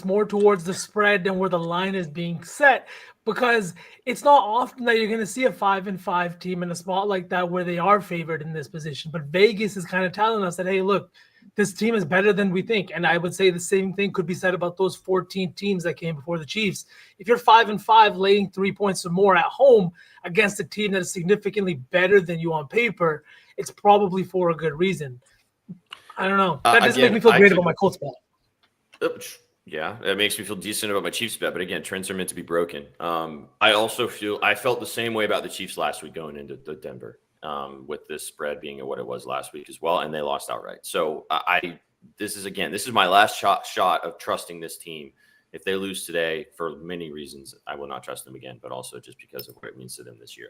more towards the spread than where the line is being set, because it's not often that you're going to see a 5-5 team in a spot like that where they are favored in this position. But Vegas is kind of telling us that, hey, look, this team is better than we think. And I would say the same thing could be said about those 14 teams that came before the Chiefs. If you're 5-5 laying 3 points or more at home against a team that is significantly better than you on paper, it's probably for a good reason. I don't know. That doesn't make me feel great about my Colts bet. Yeah, it makes me feel decent about my Chiefs bet. But again, trends are meant to be broken. I felt the same way about the Chiefs last week going into Denver. With this spread being what it was last week as well, and they lost outright. So this is my last shot of trusting this team If they lose today, for many reasons, I will not trust them again, but also just because of what it means to them this year.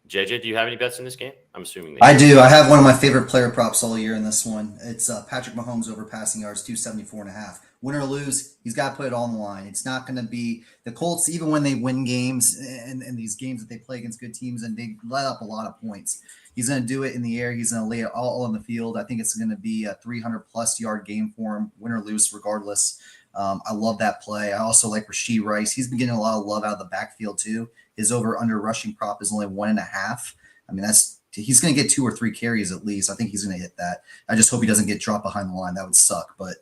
JJ, do you have any bets in this game? I'm assuming I do. I have one of my favorite player props all year in this one. It's Patrick Mahomes over passing yards, 274.5. Win or lose, he's got to put it all on the line. It's not going to be the Colts, even when they win games and these games that they play against good teams and they let up a lot of points. He's going to do it in the air. He's going to lay it all on the field. I think it's going to be a 300-plus yard game for him, win or lose, regardless. I love that play. I also like Rashee Rice. He's been getting a lot of love out of the backfield too. His over/under rushing prop is only 1.5. I mean, he's going to get 2 or 3 carries at least. I think he's going to hit that. I just hope he doesn't get dropped behind the line. That would suck. But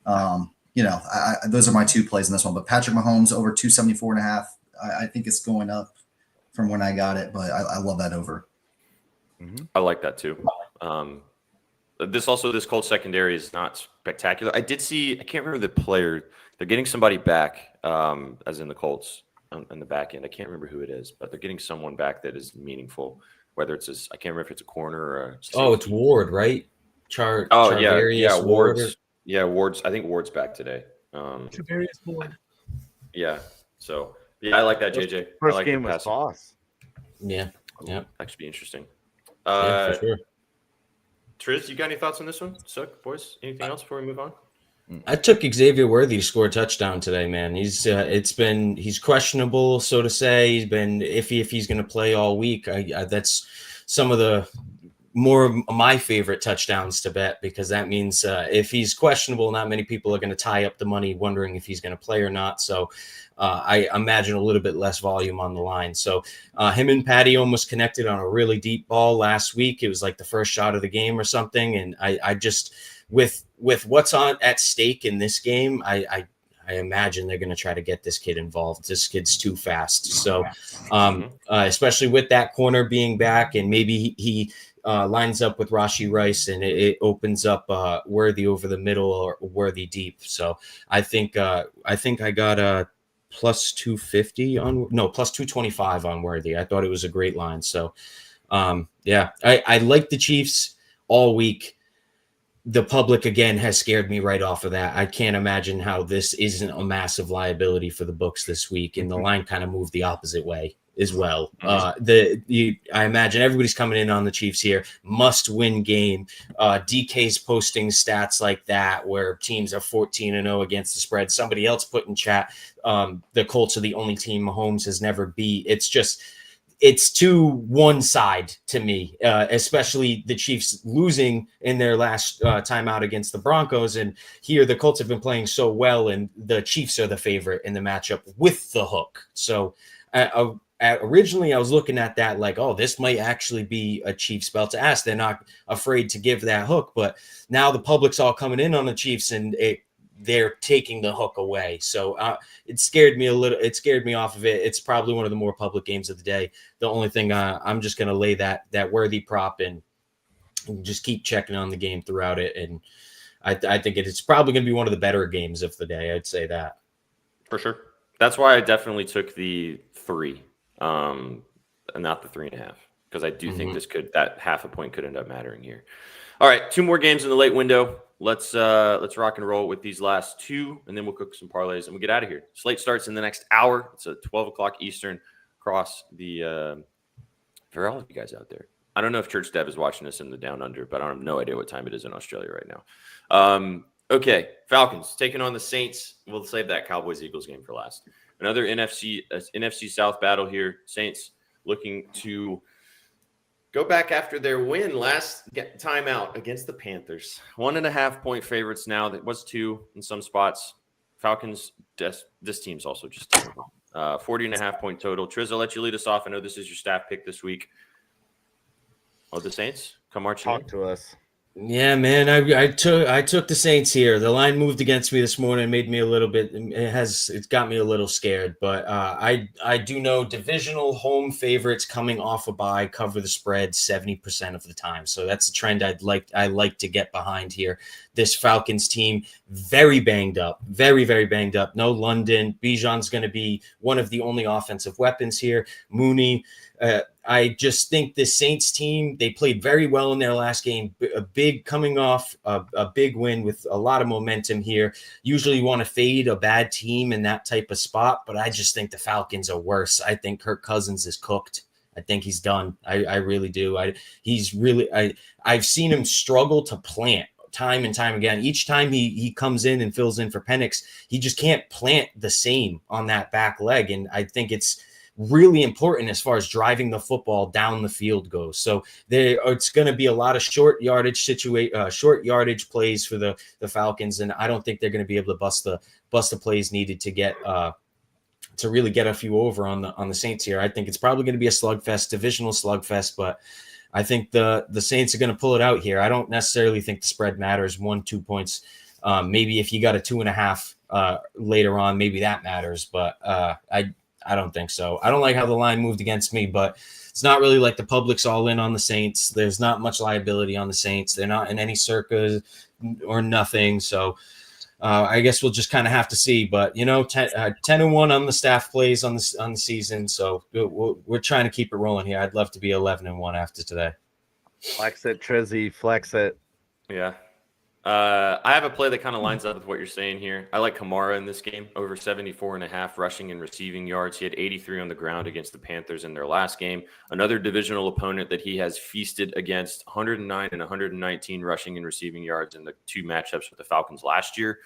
those are my 2 plays in this one. But Patrick Mahomes over 274.5. I think it's going up from when I got it, but I love that over. I like that too. This Colts secondary is not spectacular. I did see, I can't remember the player. They're getting somebody back, as in the Colts on the back end. I can't remember who it is, but they're getting someone back that is meaningful. Whether it's I can't remember if it's a corner or a safety. It's Ward, right? Ward's. Yeah, Ward's. I think Ward's back today. Javarius Ward. Yeah. So yeah, I like that, JJ. First like game was Sauce. Yeah. That should be interesting. For sure. Triz, you got any thoughts on this one? Suck, boys. Anything else before we move on? I took Xavier Worthy to score a touchdown today, man. He's questionable, so to say. He's been iffy if he's going to play all week. That's some of the more of my favorite touchdowns to bet, because that means if he's questionable, not many people are going to tie up the money wondering if he's going to play or not. So I imagine a little bit less volume on the line. So him and Patty almost connected on a really deep ball last week. It was like the first shot of the game or something. And I just, with what's at stake in this game, I imagine they're going to try to get this kid involved. This kid's too fast. So especially with that corner being back, and maybe he lines up with Rashee Rice, and it opens up Worthy over the middle or Worthy deep. So I think I got a plus 250 plus 225 on Worthy. I thought it was a great line. So I like the Chiefs all week. The public, again, has scared me right off of that. I can't imagine how this isn't a massive liability for the books this week. And the line kind of moved the opposite way as well. I imagine everybody's coming in on the Chiefs here. Must-win game. DK's posting stats like that where teams are 14-0 against the spread. Somebody else put in chat, the Colts are the only team Mahomes has never beat. It's too one side to me, especially the Chiefs losing in their last time out against the Broncos. And here the Colts have been playing so well, and the Chiefs are the favorite in the matchup with the hook. So originally I was looking at that like, oh, this might actually be a Chiefs belt to ask. They're not afraid to give that hook. But now the public's all coming in on the Chiefs, and they're taking the hook away. So it scared me a little. It scared me off of it. It's probably one of the more public games of the day. The only thing I'm just going to lay that Worthy prop in and just keep checking on the game throughout it. And I think it's probably going to be one of the better games of the day. I'd say that. For sure. That's why I definitely took the 3 and not the 3.5, because I do think that half a point could end up mattering here. All right, 2 more games in the late window. Let's rock and roll with these last 2, and then we'll cook some parlays and we'll get out of here. Slate starts in the next hour. It's at 12 o'clock Eastern across the for all of you guys out there. I don't know if Church Dev is watching this in the Down Under, but I have no idea what time it is in Australia right now. Okay, Falcons taking on the Saints. We'll save that Cowboys-Eagles game for last. Another NFC South battle here. Saints looking to go back after their win last time out against the Panthers. 1.5 point favorites now. That was 2 in some spots. Falcons, this team's also just terrible. 40.5 point total. Triz, I'll let you lead us off. I know this is your staff pick this week. Oh, the Saints? Come marching in. Talk to us. Yeah, man, I took the Saints here. The line moved against me this morning, made me a little bit. It's got me a little scared. But I do know divisional home favorites coming off a bye cover the spread 70% of the time. So that's a trend I like to get behind here. This Falcons team very banged up, very very banged up. No London. Bijan's going to be one of the only offensive weapons here. Mooney. I just think the Saints team, they played very well in their last game, coming off a big win with a lot of momentum here. Usually you want to fade a bad team in that type of spot, but I just think the Falcons are worse. I think Kirk Cousins is cooked. I think he's done. I really do. I've seen him struggle to plant time and time again. Each time he comes in and fills in for Penix, he just can't plant the same on that back leg. And I think it's really important as far as driving the football down the field goes. So it's going to be a lot of short yardage plays for the Falcons, and I don't think they're going to be able to bust the plays needed to get to really get a few over on the Saints here. I think it's probably going to be a slugfest, divisional slugfest, but I think the Saints are going to pull it out here. I don't necessarily think the spread matters, 1-2 points. Maybe if you got a 2.5 later on, maybe that matters, but I don't think so. I don't like how the line moved against me, but it's not really like the public's all in on the Saints. There's not much liability on the Saints. They're not in any circa or nothing. So I guess we'll just kind of have to see. But, 10-1 on the staff plays on the season. So we're trying to keep it rolling here. I'd love to be 11-1 after today. Flex it, Trizzy. Flex it. Yeah. I have a play that kind of lines up with what you're saying here. I like Kamara in this game, over 74.5 rushing and receiving yards. He had 83 on the ground against the Panthers in their last game. Another divisional opponent that he has feasted against, 109 and 119 rushing and receiving yards in the 2 matchups with the Falcons last year.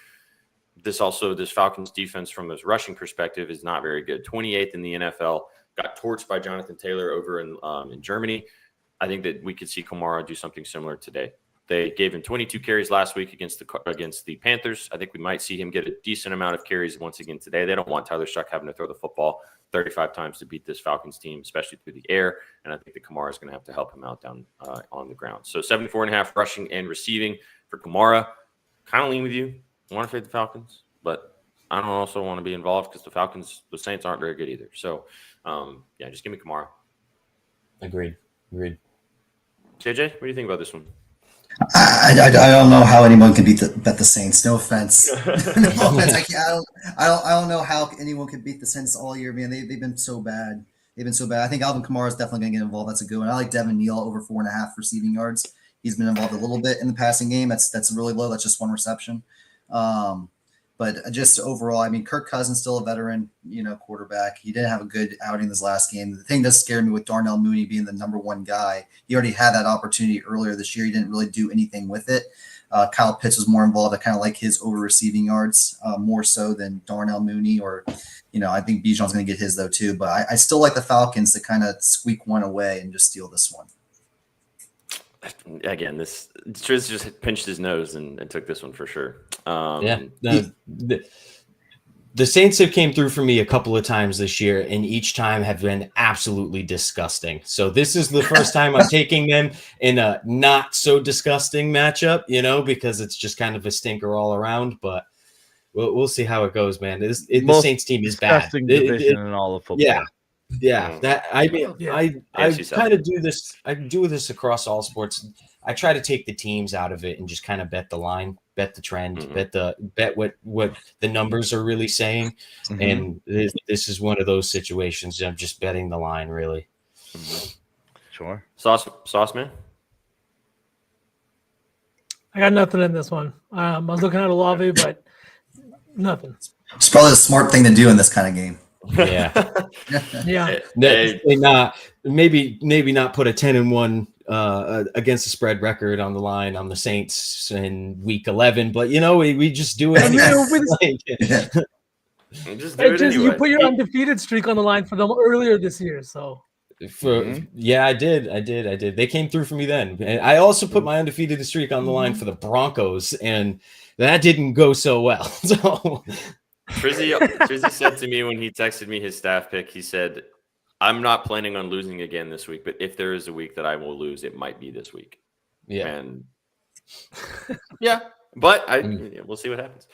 This Falcons defense from his rushing perspective is not very good. 28th in the NFL, got torched by Jonathan Taylor over in Germany. I think that we could see Kamara do something similar today. They gave him 22 carries last week against the Panthers. I think we might see him get a decent amount of carries once again today. They don't want Tyler Shuck having to throw the football 35 times to beat this Falcons team, especially through the air. And I think that Kamara is going to have to help him out down on the ground. So 74.5 rushing and receiving for Kamara. Kind of lean with you. I want to fade the Falcons, but I don't also want to be involved because the Saints aren't very good either. So, just give me Kamara. Agreed. JJ, what do you think about this one? I don't know how anyone can bet the Saints. No offense. No offense. I don't know how anyone can beat the Saints all year, man. They've been so bad. I think Alvin Kamara is definitely going to get involved. That's a good one. I like Devin Neal over 4.5 receiving yards. He's been involved a little bit in the passing game. That's really low. That's just 1 reception. But just overall, I mean, Kirk Cousins still a veteran, quarterback. He didn't have a good outing this last game. The thing that scared me with Darnell Mooney being the number 1 guy, he already had that opportunity earlier this year. He didn't really do anything with it. Kyle Pitts was more involved. I kind of like his over receiving yards more so than Darnell Mooney, or, I think Bijan's going to get his though too. But I still like the Falcons to kind of squeak one away and just steal this one. Again, Triz just pinched his nose and took this one for sure. The Saints have came through for me a couple of times this year, and each time have been absolutely disgusting. So this is the first time I'm taking them in a not so disgusting matchup, because it's just kind of a stinker all around. But we'll see how it goes, man. The Saints team is bad. Division in all of football. Yeah, I kind of do this. I do this across all sports. I try to take the teams out of it and just kind of bet the line, bet the trend, bet what the numbers are really saying. Mm-hmm. And this is one of those situations. I'm just betting the line, really. Mm-hmm. Sure. Sauce man. I got nothing in this one. I was looking at Olave, but nothing. It's probably the smart thing to do in this kind of game. Yeah. Maybe not put a 10-1 against the spread record on the line on the Saints in week 11, but we just do it anyway. You put your undefeated streak on the line for them earlier this year, so I did. They came through for me then. And I also put my undefeated streak on the line for the Broncos, and that didn't go so well. So Trizzy said to me when he texted me his staff pick, he said, I'm not planning on losing again this week, but if there is a week that I will lose, it might be this week. Yeah. And but we'll see what happens.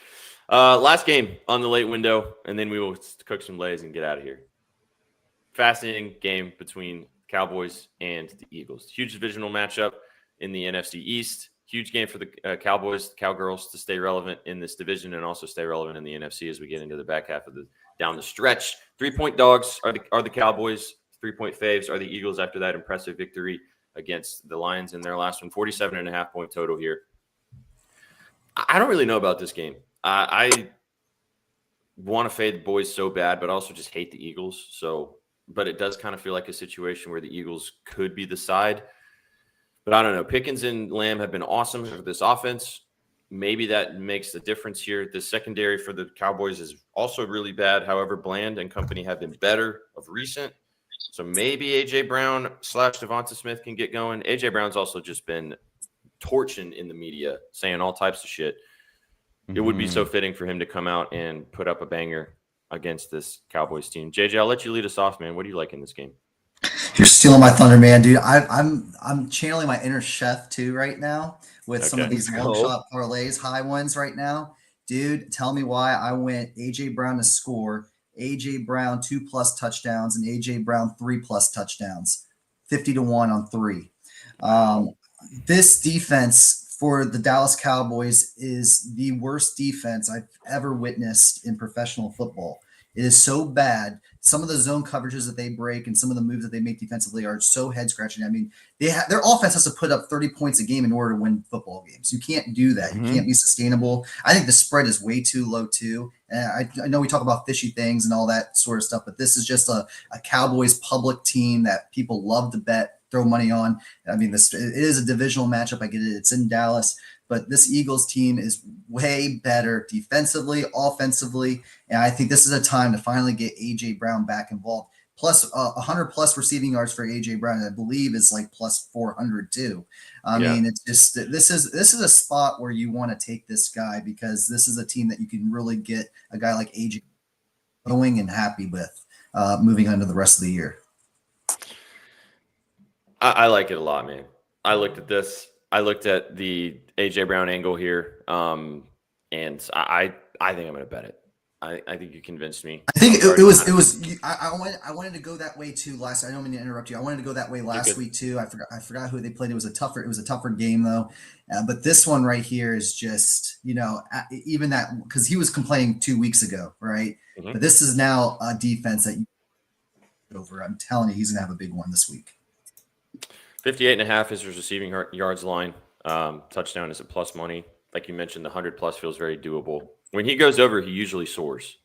Last game on the late window, and then we will cook some lays and get out of here. Fascinating game between Cowboys and the Eagles. Huge divisional matchup in the NFC East. Huge game for the Cowboys, Cowgirls to stay relevant in this division and also stay relevant in the NFC as we get into the back half of down the stretch. 3-point dogs are the Cowboys. 3-point faves are the Eagles after that impressive victory against the Lions in their last one. 47.5-point total here. I don't really know about this game. I want to fade the boys so bad, but also just hate the Eagles. So, but it does kind of feel like a situation where the Eagles could be the side. But I don't know. Pickens and Lamb have been awesome for this offense. Maybe that makes the difference here. The secondary for the Cowboys is also really bad. However, Bland and company have been better of recent. So maybe A.J. Brown / Devonta Smith can get going. A.J. Brown's also just been torching in the media, saying all types of shit. It would be so fitting for him to come out and put up a banger against this Cowboys team. JJ, I'll let you lead us off, man. What do you like in this game? You're stealing my thunder, man, dude. I'm channeling my inner chef too right now with some of these long shot parlays, high ones right now. Dude, tell me why I went AJ Brown to score, AJ Brown 2+ touchdowns, and AJ Brown 3+ touchdowns. 50-1 on 3. This defense for the Dallas Cowboys is the worst defense I've ever witnessed in professional football. It is so bad. Some of the zone coverages that they break and some of the moves that they make defensively are so head scratching. I mean, their offense has to put up 30 points a game in order to win football games. You can't do that. You can't be sustainable. I think the spread is way too low too. And I know we talk about fishy things and all that sort of stuff, but this is just a Cowboys public team that people love to bet, throw money on. I mean, it is a divisional matchup. I get it. It's in Dallas. But this Eagles team is way better defensively, offensively, and I think this is a time to finally get A.J. Brown back involved. Plus 100+ receiving yards for A.J. Brown, I believe, is like plus 400 too. I mean, it's just this is a spot where you want to take this guy because this is a team that you can really get a guy like A.J. going and happy with moving on to the rest of the year. I like it a lot, man. I looked at this. I looked at the A.J. Brown angle here, and I think I'm going to bet it. I think you convinced me. I think it was. I wanted to go that way too. I don't mean to interrupt you. I wanted to go that way last week too. I forgot who they played. It was a tougher game though. But this one right here is just even that because he was complaining 2 weeks ago, right? But this is now a defense that you over. I'm telling you, he's going to have a big one this week. 58.5 is his receiving yards line. Touchdown is at plus money. Like you mentioned, the 100+ feels very doable. When he goes over, he usually soars.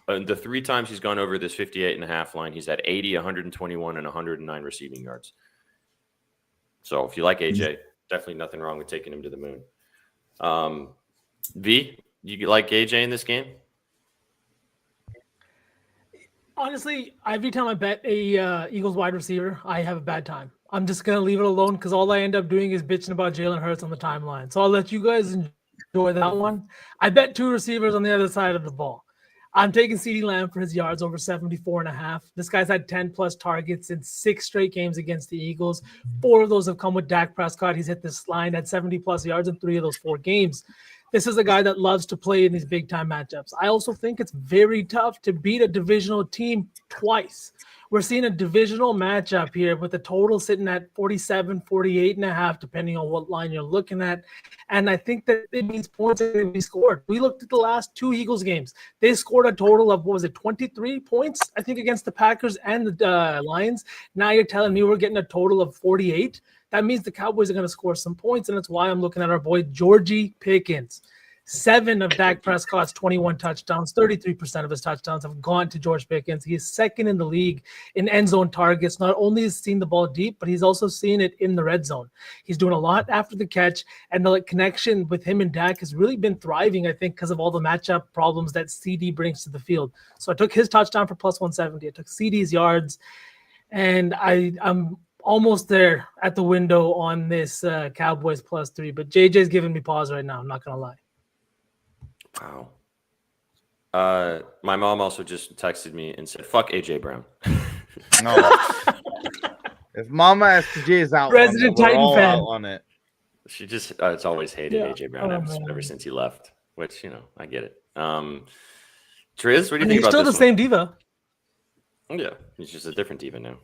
The 3 times he's gone over this 58.5 line, he's at 80, 121, and 109 receiving yards. So if you like AJ, definitely nothing wrong with taking him to the moon. V, you like AJ in this game? Honestly, every time I bet a Eagles wide receiver, I have a bad time. I'm just going to leave it alone because all I end up doing is bitching about Jalen Hurts on the timeline. So I'll let you guys enjoy that one. I bet 2 receivers on the other side of the ball. I'm taking CeeDee Lamb for his yards over 74.5. This guy's had 10+ targets in 6 straight games against the Eagles. 4 of those have come with Dak Prescott. He's hit this line at 70+ yards in 3 of those 4 games. This is a guy that loves to play in these big-time matchups. I also think it's very tough to beat a divisional team twice. We're seeing a divisional matchup here with the total sitting at 47, 48.5, depending on what line you're looking at. And I think that it means points are going to be scored. We looked at the last 2 Eagles games. They scored a total of, 23 points, I think, against the Packers and the Lions. Now you're telling me we're getting a total of 48? That means the Cowboys are going to score some points, and that's why I'm looking at our boy Georgie Pickens. 7 of Dak Prescott's 21 touchdowns, 33% of his touchdowns have gone to George Pickens. He is second in the league in end zone targets. Not only has he seen the ball deep, but he's also seen it in the red zone. He's doing a lot after the catch, and the connection with him and Dak has really been thriving, I think, because of all the matchup problems that CD brings to the field. So I took his touchdown for plus 170. I took CD's yards, and I'm almost there at the window on this Cowboys +3. But JJ's giving me pause right now. I'm not going to lie. Wow. My mom also just texted me and said, "Fuck AJ Brown." No. If Mama STJ is out, Resident Titan fan on it. She just it's always hated AJ Brown ever since he left. Which I get it. Triz, what do you think he's about still this the same diva. Yeah, he's just a different diva now.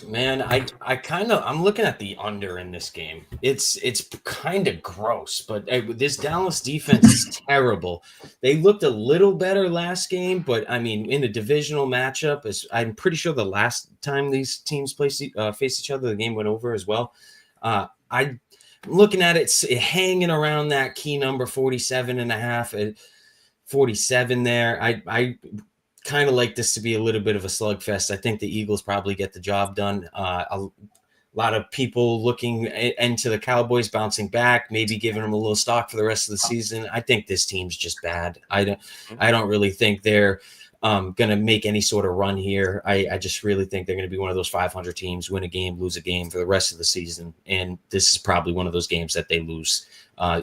Man, I'm looking at the under in this game. It's kind of gross, but this Dallas defense is terrible. They looked a little better last game, but I mean, in a divisional matchup, I'm pretty sure the last time these teams faced each other, the game went over as well. I'm looking at it hanging around that key number 47.5 at 47 there. I kind of like this to be a little bit of a slugfest. I think the Eagles probably get the job done. A lot of people looking into the Cowboys bouncing back, maybe giving them a little stock for the rest of the season. I think this team's just bad. I don't really think they're going to make any sort of run here. I just really think they're going to be one of those 500 teams, win a game, lose a game for the rest of the season. And this is probably one of those games that they lose.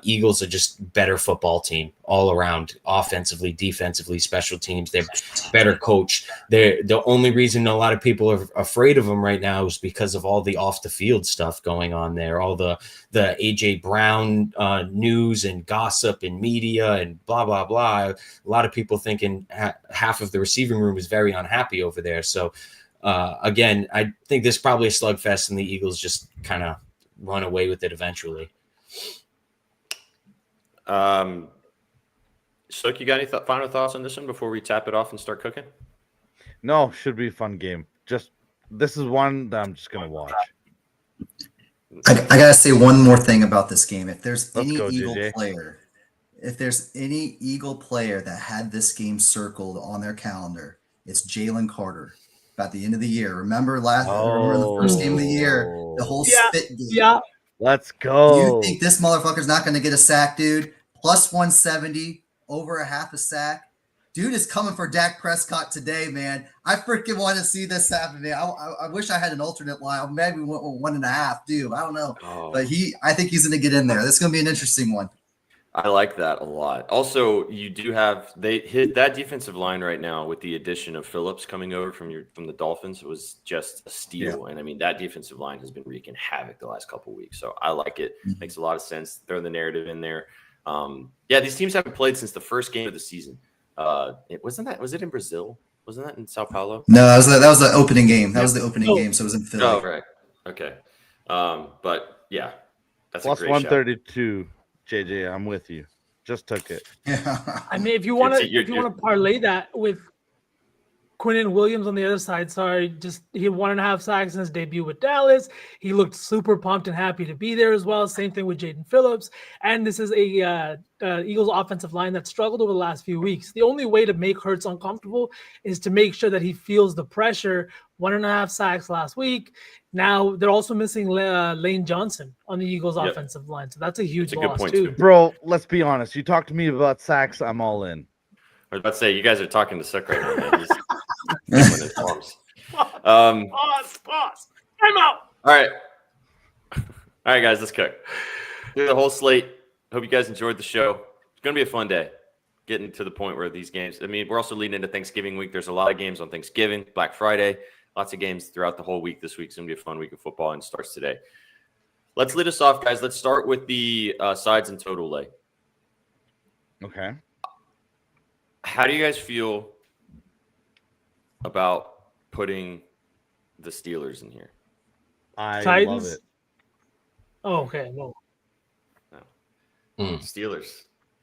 Eagles are just better football team all around, offensively, defensively, special teams. They're better coached. The only reason a lot of people are afraid of them right now is because of all the off the field stuff going on there, all the AJ Brown news and gossip and media and blah blah blah. A lot of people thinking half of the receiving room is very unhappy over there. So again, I think this is probably a slugfest, and the Eagles just kind of run away with it eventually. Sook, you got any final thoughts on this one before we tap it off and start cooking? No, should be a fun game. This is one that I'm just gonna watch. I gotta say one more thing about this game. If there's Let's any go, Eagle JJ. player, if there's any Eagle player that had this game circled on their calendar, it's Jalen Carter. About the end of the year. Remember the first game of the year, the whole spit game. Yeah. Let's go. You think this motherfucker's not going to get a sack, dude? Plus 170, over a half a sack. Dude is coming for Dak Prescott today, man. I freaking want to see this happen, man. I wish I had an alternate line. Maybe 1.5, dude. I don't know. But I think he's going to get in there. This is going to be an interesting one. I like that a lot. Also, you do have they hit that defensive line right now with the addition of Phillips coming over from the Dolphins. It was just a steal, and I mean that defensive line has been wreaking havoc the last couple of weeks. So I like it. Makes a lot of sense. Throw the narrative in there. These teams haven't played since the first game of the season. Was it in Brazil? Wasn't that in Sao Paulo? No, that was the opening game. That was the opening game. So it was in Philly. Oh, right. Okay. But yeah, that's plus a great 132. JJ, I'm with you. Just took it. Yeah. I mean, if you want to parlay that with Quinnen Williams on the other side, he had 1.5 sacks in his debut with Dallas. He looked super pumped and happy to be there as well. Same thing with Jaden Phillips. And this is a Eagles offensive line that struggled over the last few weeks. The only way to make Hurts uncomfortable is to make sure that he feels the pressure. 1.5 sacks last week. Now they're also missing Lane Johnson on the Eagles offensive line. So that's a huge loss too. Bro, let's be honest. You talk to me about sacks, I'm all in. I was about to say, you guys are talking to Sook right now, man. He's his arms. Pause. I'm out. All right, guys, let's cook. Through the whole slate. Hope you guys enjoyed the show. It's gonna be a fun day. Getting to the point where these games. I mean, we're also leading into Thanksgiving week. There's a lot of games on Thanksgiving, Black Friday, lots of games throughout the whole week. This week's gonna be a fun week of football and starts today. Let's lead us off, guys. Let's start with the sides and total lay. Okay. How do you guys feel about putting the Steelers in here? I Titans? love it. Oh, okay. No. Steelers.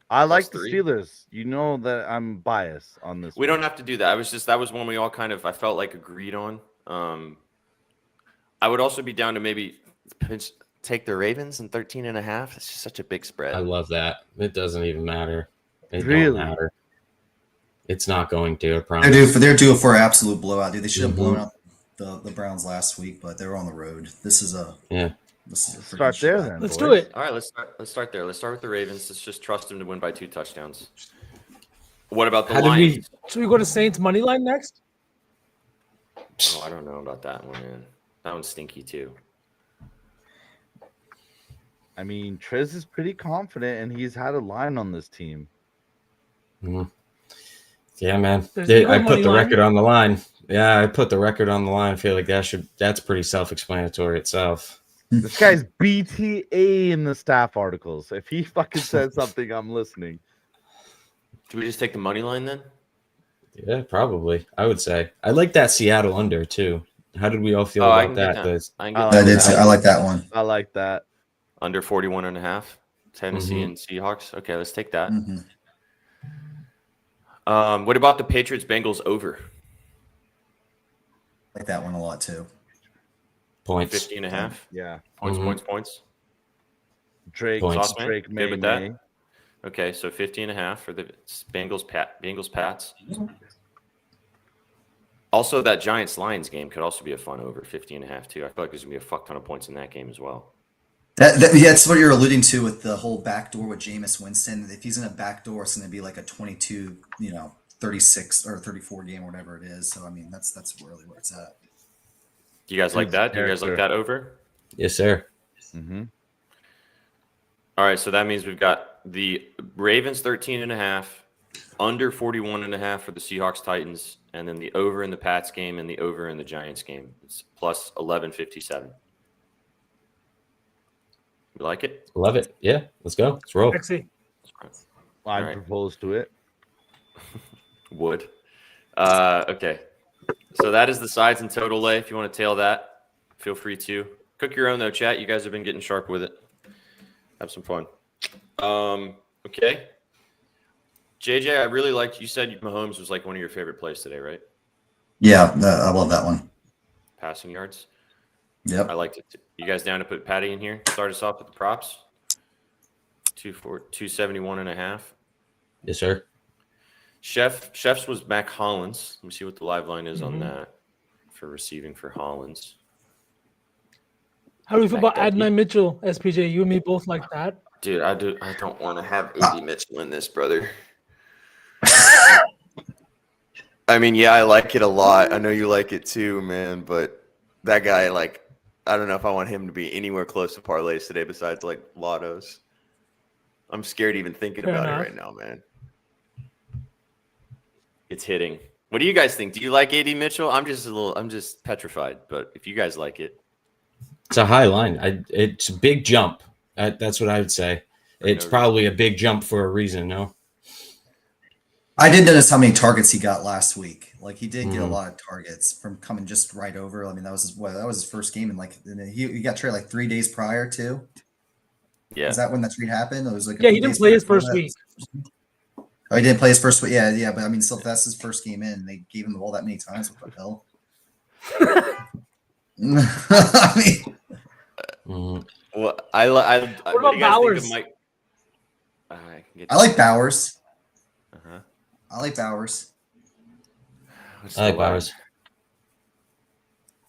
I like the 3. Steelers. You know that I'm biased on this. We don't have to do that. That was one we all kind of, I felt like, agreed on. I would also be down to maybe take the Ravens in 13.5. It's just such a big spread. I love that. It doesn't even matter. It Really? don't matter. It's not going to, I promise. They're due for an absolute blowout, dude. They should have blown out the Browns last week, but they were on the road. This is a Start there then. Let's boys. do it. All right, let's start there. Let's start with the Ravens. Let's just trust them to win by 2 touchdowns. What about the Lions? Should we go to Saints money line next? Oh, I don't know about that one, man. That one's stinky too. I mean, Trez is pretty confident, and he's had a line on this team. Yeah, man. There's I no put money the line? record on the line. Yeah, I put the record on the line. I feel like that's pretty self-explanatory itself. This guy's BTA in the staff articles. If he fucking says something, I'm listening. Should we just take the money line then? Yeah, probably. I would say. I like that Seattle under too. How did we all feel I about can get that? that. I can I get like that. that. I like that one. I like that. Under 41.5. Tennessee Mhm. and Seahawks. Okay, let's take that. hmm What about the Patriots Bengals over? Like that one a lot too. Points. 50.5. Yeah. Points, Mhm. points. Drake, Points. Sauce man, Drake, good May, with that? May. Okay, so 50.5 for the Bengals Pats. Also, that Giants Lions game could also be a fun over 50.5 too. I feel like there's gonna be a fuck ton of points in that game as well. That's what you're alluding to with the whole backdoor with Jameis Winston. If he's in a backdoor, it's going to be like a 22, 36 or 34 game or whatever it is. So I mean, that's really where it's at. Do you guys like His that? Do you guys like character. that over? Yes, sir. Mm-hmm. All right, so that means we've got the Ravens 13.5, under 41.5 for the Seahawks Titans, and then the over in the Pats game and the over in the Giants game. It's plus 1157. You like it? Love it. Yeah, let's go. Let's roll. Sexy. I All right. propose to it. Would. Okay. So that is the sides and total lay. If you want to tail that, feel free to. Cook your own though, chat. You guys have been getting sharp with it. Have some fun. Okay. JJ, I really liked, you said Mahomes was like one of your favorite plays today, right? Yeah, I love that one. Passing yards. Yep. I liked it too. You guys down to put Patty in here? Start us off with the props. 271.5. Yes, sir. Chef's was Mac Hollins. Let me see what the live line is on Mhm. that for receiving for Hollins. How do you feel about Mac Adonai Mitchell, SPJ? You and me both like that. Dude, I don't want to have AD Mitchell in this, brother. I mean, yeah, I like it a lot. I know you like it too, man. But that guy, like, I don't know if I want him to be anywhere close to parlays today besides like lottos. I'm scared even thinking Fair about enough. it right now, man. It's hitting. What do you guys think? Do you like AD Mitchell? I'm just petrified. But if you guys like it, It's a high line. It's a big jump. That's what I would say. It's probably a big jump for a reason. No. I did notice how many targets he got last week. Like he did get a Mhm. lot of targets from coming just right over. I mean, that was his first game, and he got traded like 3 days prior too. yeah. Is that when that trade happened? It was like Yeah, he didn't play his first week. Oh, he didn't play his first week. Yeah, but I mean, still, if that's his first game in. They gave him the ball that many times. What the hell? I mean, Mhm. Well, What what about do you guys Bowers? think of Mike? I can get I like Bowers. Uh-huh. I like Bowers. What's I like the line? Bowers.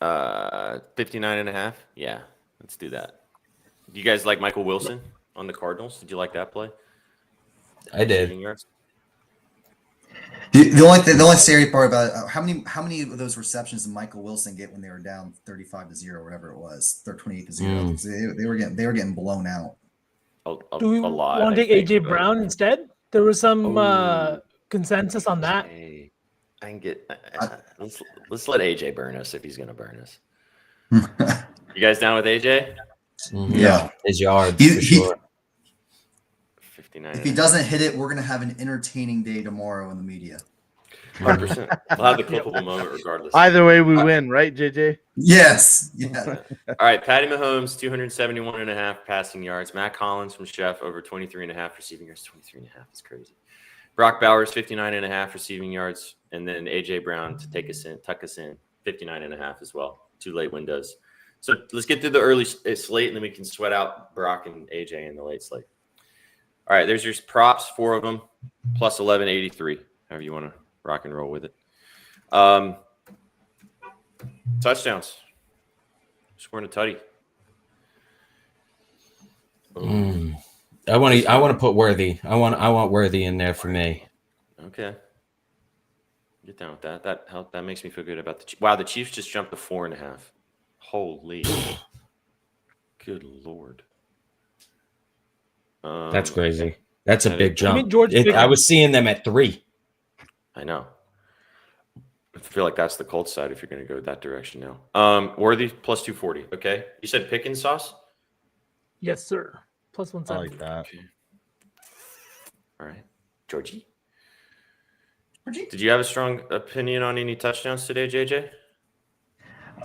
59.5. Yeah, let's do that. Do you guys like Michael Wilson on the Cardinals? Did you like that play? I did. Receiving yards? The only scary part about it, how many of those receptions did Michael Wilson get when they were down 35-0, whatever it was, 28-0? They were getting blown out. Do we A lot. want to I take think, AJ but- Brown instead? There was some Oh, consensus on that. AJ. I can get. Let's let AJ burn us if he's gonna burn us. You guys down with AJ? Mhm. Yeah. His yards He- for sure. 59. If he doesn't hit it, we're gonna have an entertaining day tomorrow in the media. 100%. We'll have the clippable moment regardless. Either way, we win, right, JJ? Yes. Yeah. All right, Patty Mahomes, 271.5 passing yards. Matt Collins from Chef, over 23.5 receiving yards. 23.5 is crazy. Brock Bowers, 59.5 receiving yards. And then A.J. Brown to tuck us in, 59.5 as well. 2 late windows. So let's get through the early slate, and then we can sweat out Brock and A.J. in the late slate. All right, there's your props, 4 of them, plus 1183, however you want to rock and roll with it. Touchdowns. Scoring a tutty. I want to put Worthy. I want Worthy in there for me. Okay. Get down with that. That makes me feel good about the Chiefs. Wow, the Chiefs just jumped to 4.5. Holy. Good Lord. That's crazy. That's a that big is- jump. I mean, George I Pickens. was seeing them at 3. I know. I feel like that's the Colts side if you're going to go that direction now. Worthy plus 240. Okay. You said Pickens sauce? Yes, sir. Plus I 170. like that. Okay. All right. Georgie? Did you have a strong opinion on any touchdowns today, JJ?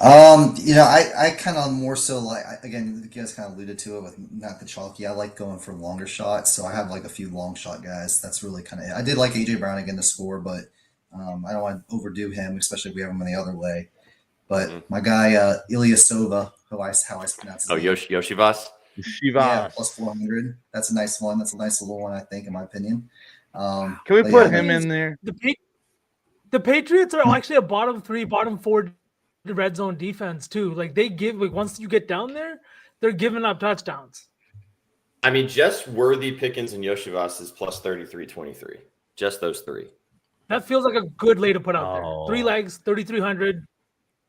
I kind of more so like, again, you guys kind of alluded to it with not the chalky. I like going for longer shots, so I have like a few long shot guys. That's really kind of it. I did like AJ Brown again to score, but I don't want to overdo him, especially if we have him in the other way. But my guy Ilyasova, how I pronounce his name. Yoshivas. Yeah, plus 400. That's a nice one. That's a nice little one, I think, in my opinion. Can we put him in there? The Patriots are actually a bottom 3, bottom 4 red zone defense too. Like they give, like once you get down there, they're giving up touchdowns. I mean, just Worthy, Pickens, and Yoshivas is plus 33.23. Just those 3. That feels like a good lay to put out there. 3 legs, 3,300.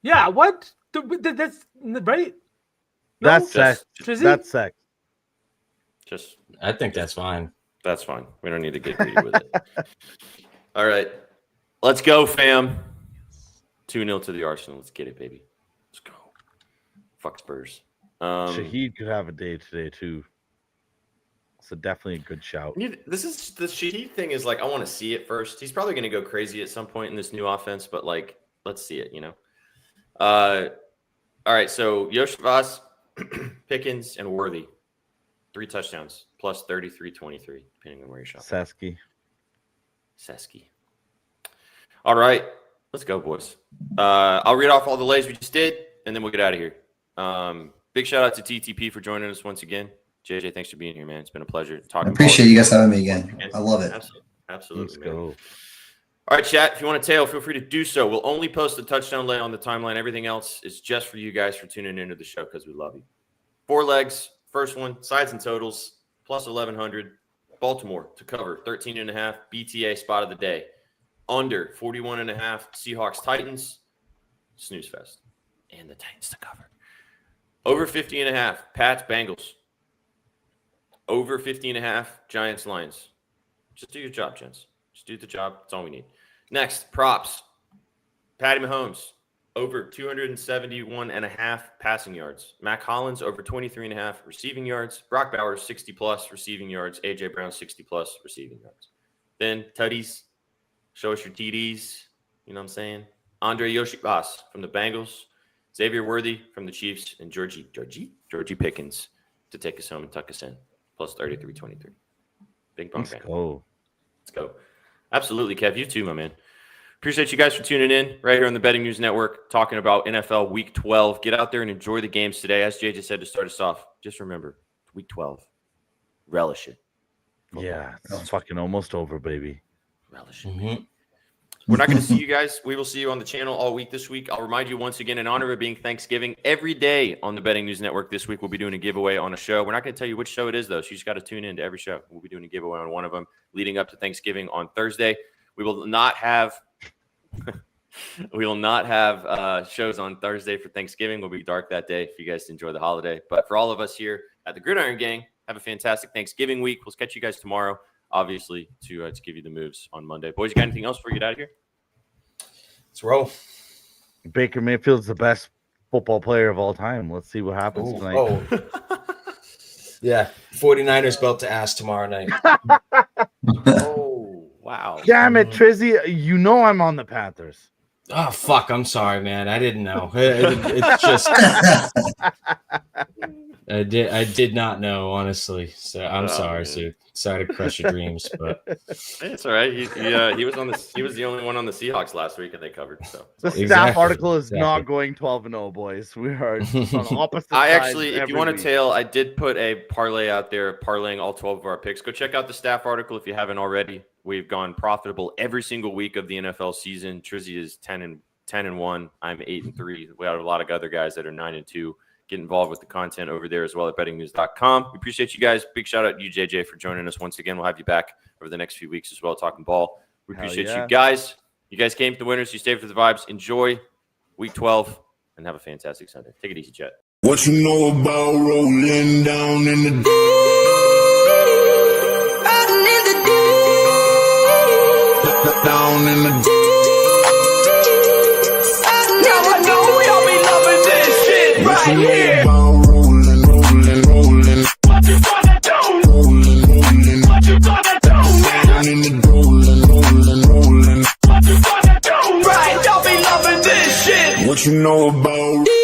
Yeah, what? That's right. No? That's sex. That's sex. Just, I think that's fine. That's fine. We don't need to get greedy with it. All right, let's go, fam. 2-0 to the Arsenal. Let's get it, baby. Let's go. Fuck Spurs. Shaheed could have a day today too. So definitely a good shout. This is the Shaheed thing is like I want to see it first. He's probably going to go crazy at some point in this new offense, but like let's see it, you know. All right, so Yoshivas, Pickens, and Worthy, 3 touchdowns plus 33.23, depending on where you're shopping. Sesky. All right, let's go, boys. I'll read off all the lays we just did, and then we'll get out of here. Big shout out to TTP for joining us once again. JJ, thanks for being here, man. It's been a pleasure talking. I appreciate you guys having me again. I love it. Absolutely. Let's go. All right, chat. If you want to tail, feel free to do so. We'll only post the touchdown lay on the timeline. Everything else is just for you guys for tuning into the show because we love you. 4 legs. First one, sides and totals, plus 1,100. Baltimore to cover, 13.5. BTA spot of the day. Under 41.5. Seahawks Titans. Snooze fest. And the Titans to cover. Over 50.5. Pats Bengals. Over 50.5. Giants Lions. Just do your job, gents. Just do the job. That's all we need. Next, props. Patty Mahomes, over 271.5 passing yards. Mac Hollins, over 23.5 receiving yards. Brock Bowers, 60-plus receiving yards. A.J. Brown, 60-plus receiving yards. Then, Tutties, show us your TDs. You know what I'm saying? Andre Yoshibas from the Bengals. Xavier Worthy from the Chiefs. And Georgie Pickens to take us home and tuck us in. Plus 33.23. Big bump. Let's go. Let's go. Absolutely, Kev. You too, my man. Appreciate you guys for tuning in right here on the Betting News Network, talking about NFL Week 12. Get out there and enjoy the games today. As JJ said to start us off, just remember, Week 12. Relish it. Yeah, it's fucking almost over, baby. Relish it. Mm-hmm. We're not going to see you guys. We will see you on the channel all week this week. I'll remind you once again, in honor of being Thanksgiving, every day on the Betting News Network this week, we'll be doing a giveaway on a show. We're not going to tell you which show it is, though, so you just got to tune in to every show. We'll be doing a giveaway on one of them leading up to Thanksgiving on Thursday. We will not have shows on Thursday for Thanksgiving. We'll be dark that day for you guys to enjoy the holiday. But for all of us here at the Gridiron Gang, have a fantastic Thanksgiving week. We'll catch you guys tomorrow, obviously, to give you the moves on Monday. Boys, you got anything else before we get out of here? Let's roll. Baker Mayfield's the best football player of all time. Let's see what happens tonight. Oh. Yeah, 49ers belt to ass tomorrow night. Oh, wow. Damn it, Trizzy. You know I'm on the Panthers. Oh, fuck. I'm sorry, man. I didn't know. It's just... I did not know, honestly. So I'm sorry, Sue. Sorry to crush your dreams, but it's all right. He was the only one on the Seahawks last week, and they covered. So the staff article is not going 12-0, boys. We are on opposite sides. If you want to tail, I did put a parlay out there, parlaying all 12 of our picks. Go check out the staff article if you haven't already. We've gone profitable every single week of the NFL season. Trizzy is 10-1. I'm 8-3. We have a lot of other guys that are 9-2. Get involved with the content over there as well at bettingnews.com. We appreciate you guys. Big shout out to you, JJ, for joining us once again. We'll have you back over the next few weeks as well, talking ball. We appreciate you guys. You guys came to the winners. You stayed for the vibes. Enjoy Week 12 and have a fantastic Sunday. Take it easy, chat. What you know about rolling down in the down in the right here. Rolling. What you gonna do? Rolling. What you gonna do? Down in the rolling. What you gonna do? Right, y'all be loving this shit. What you you know about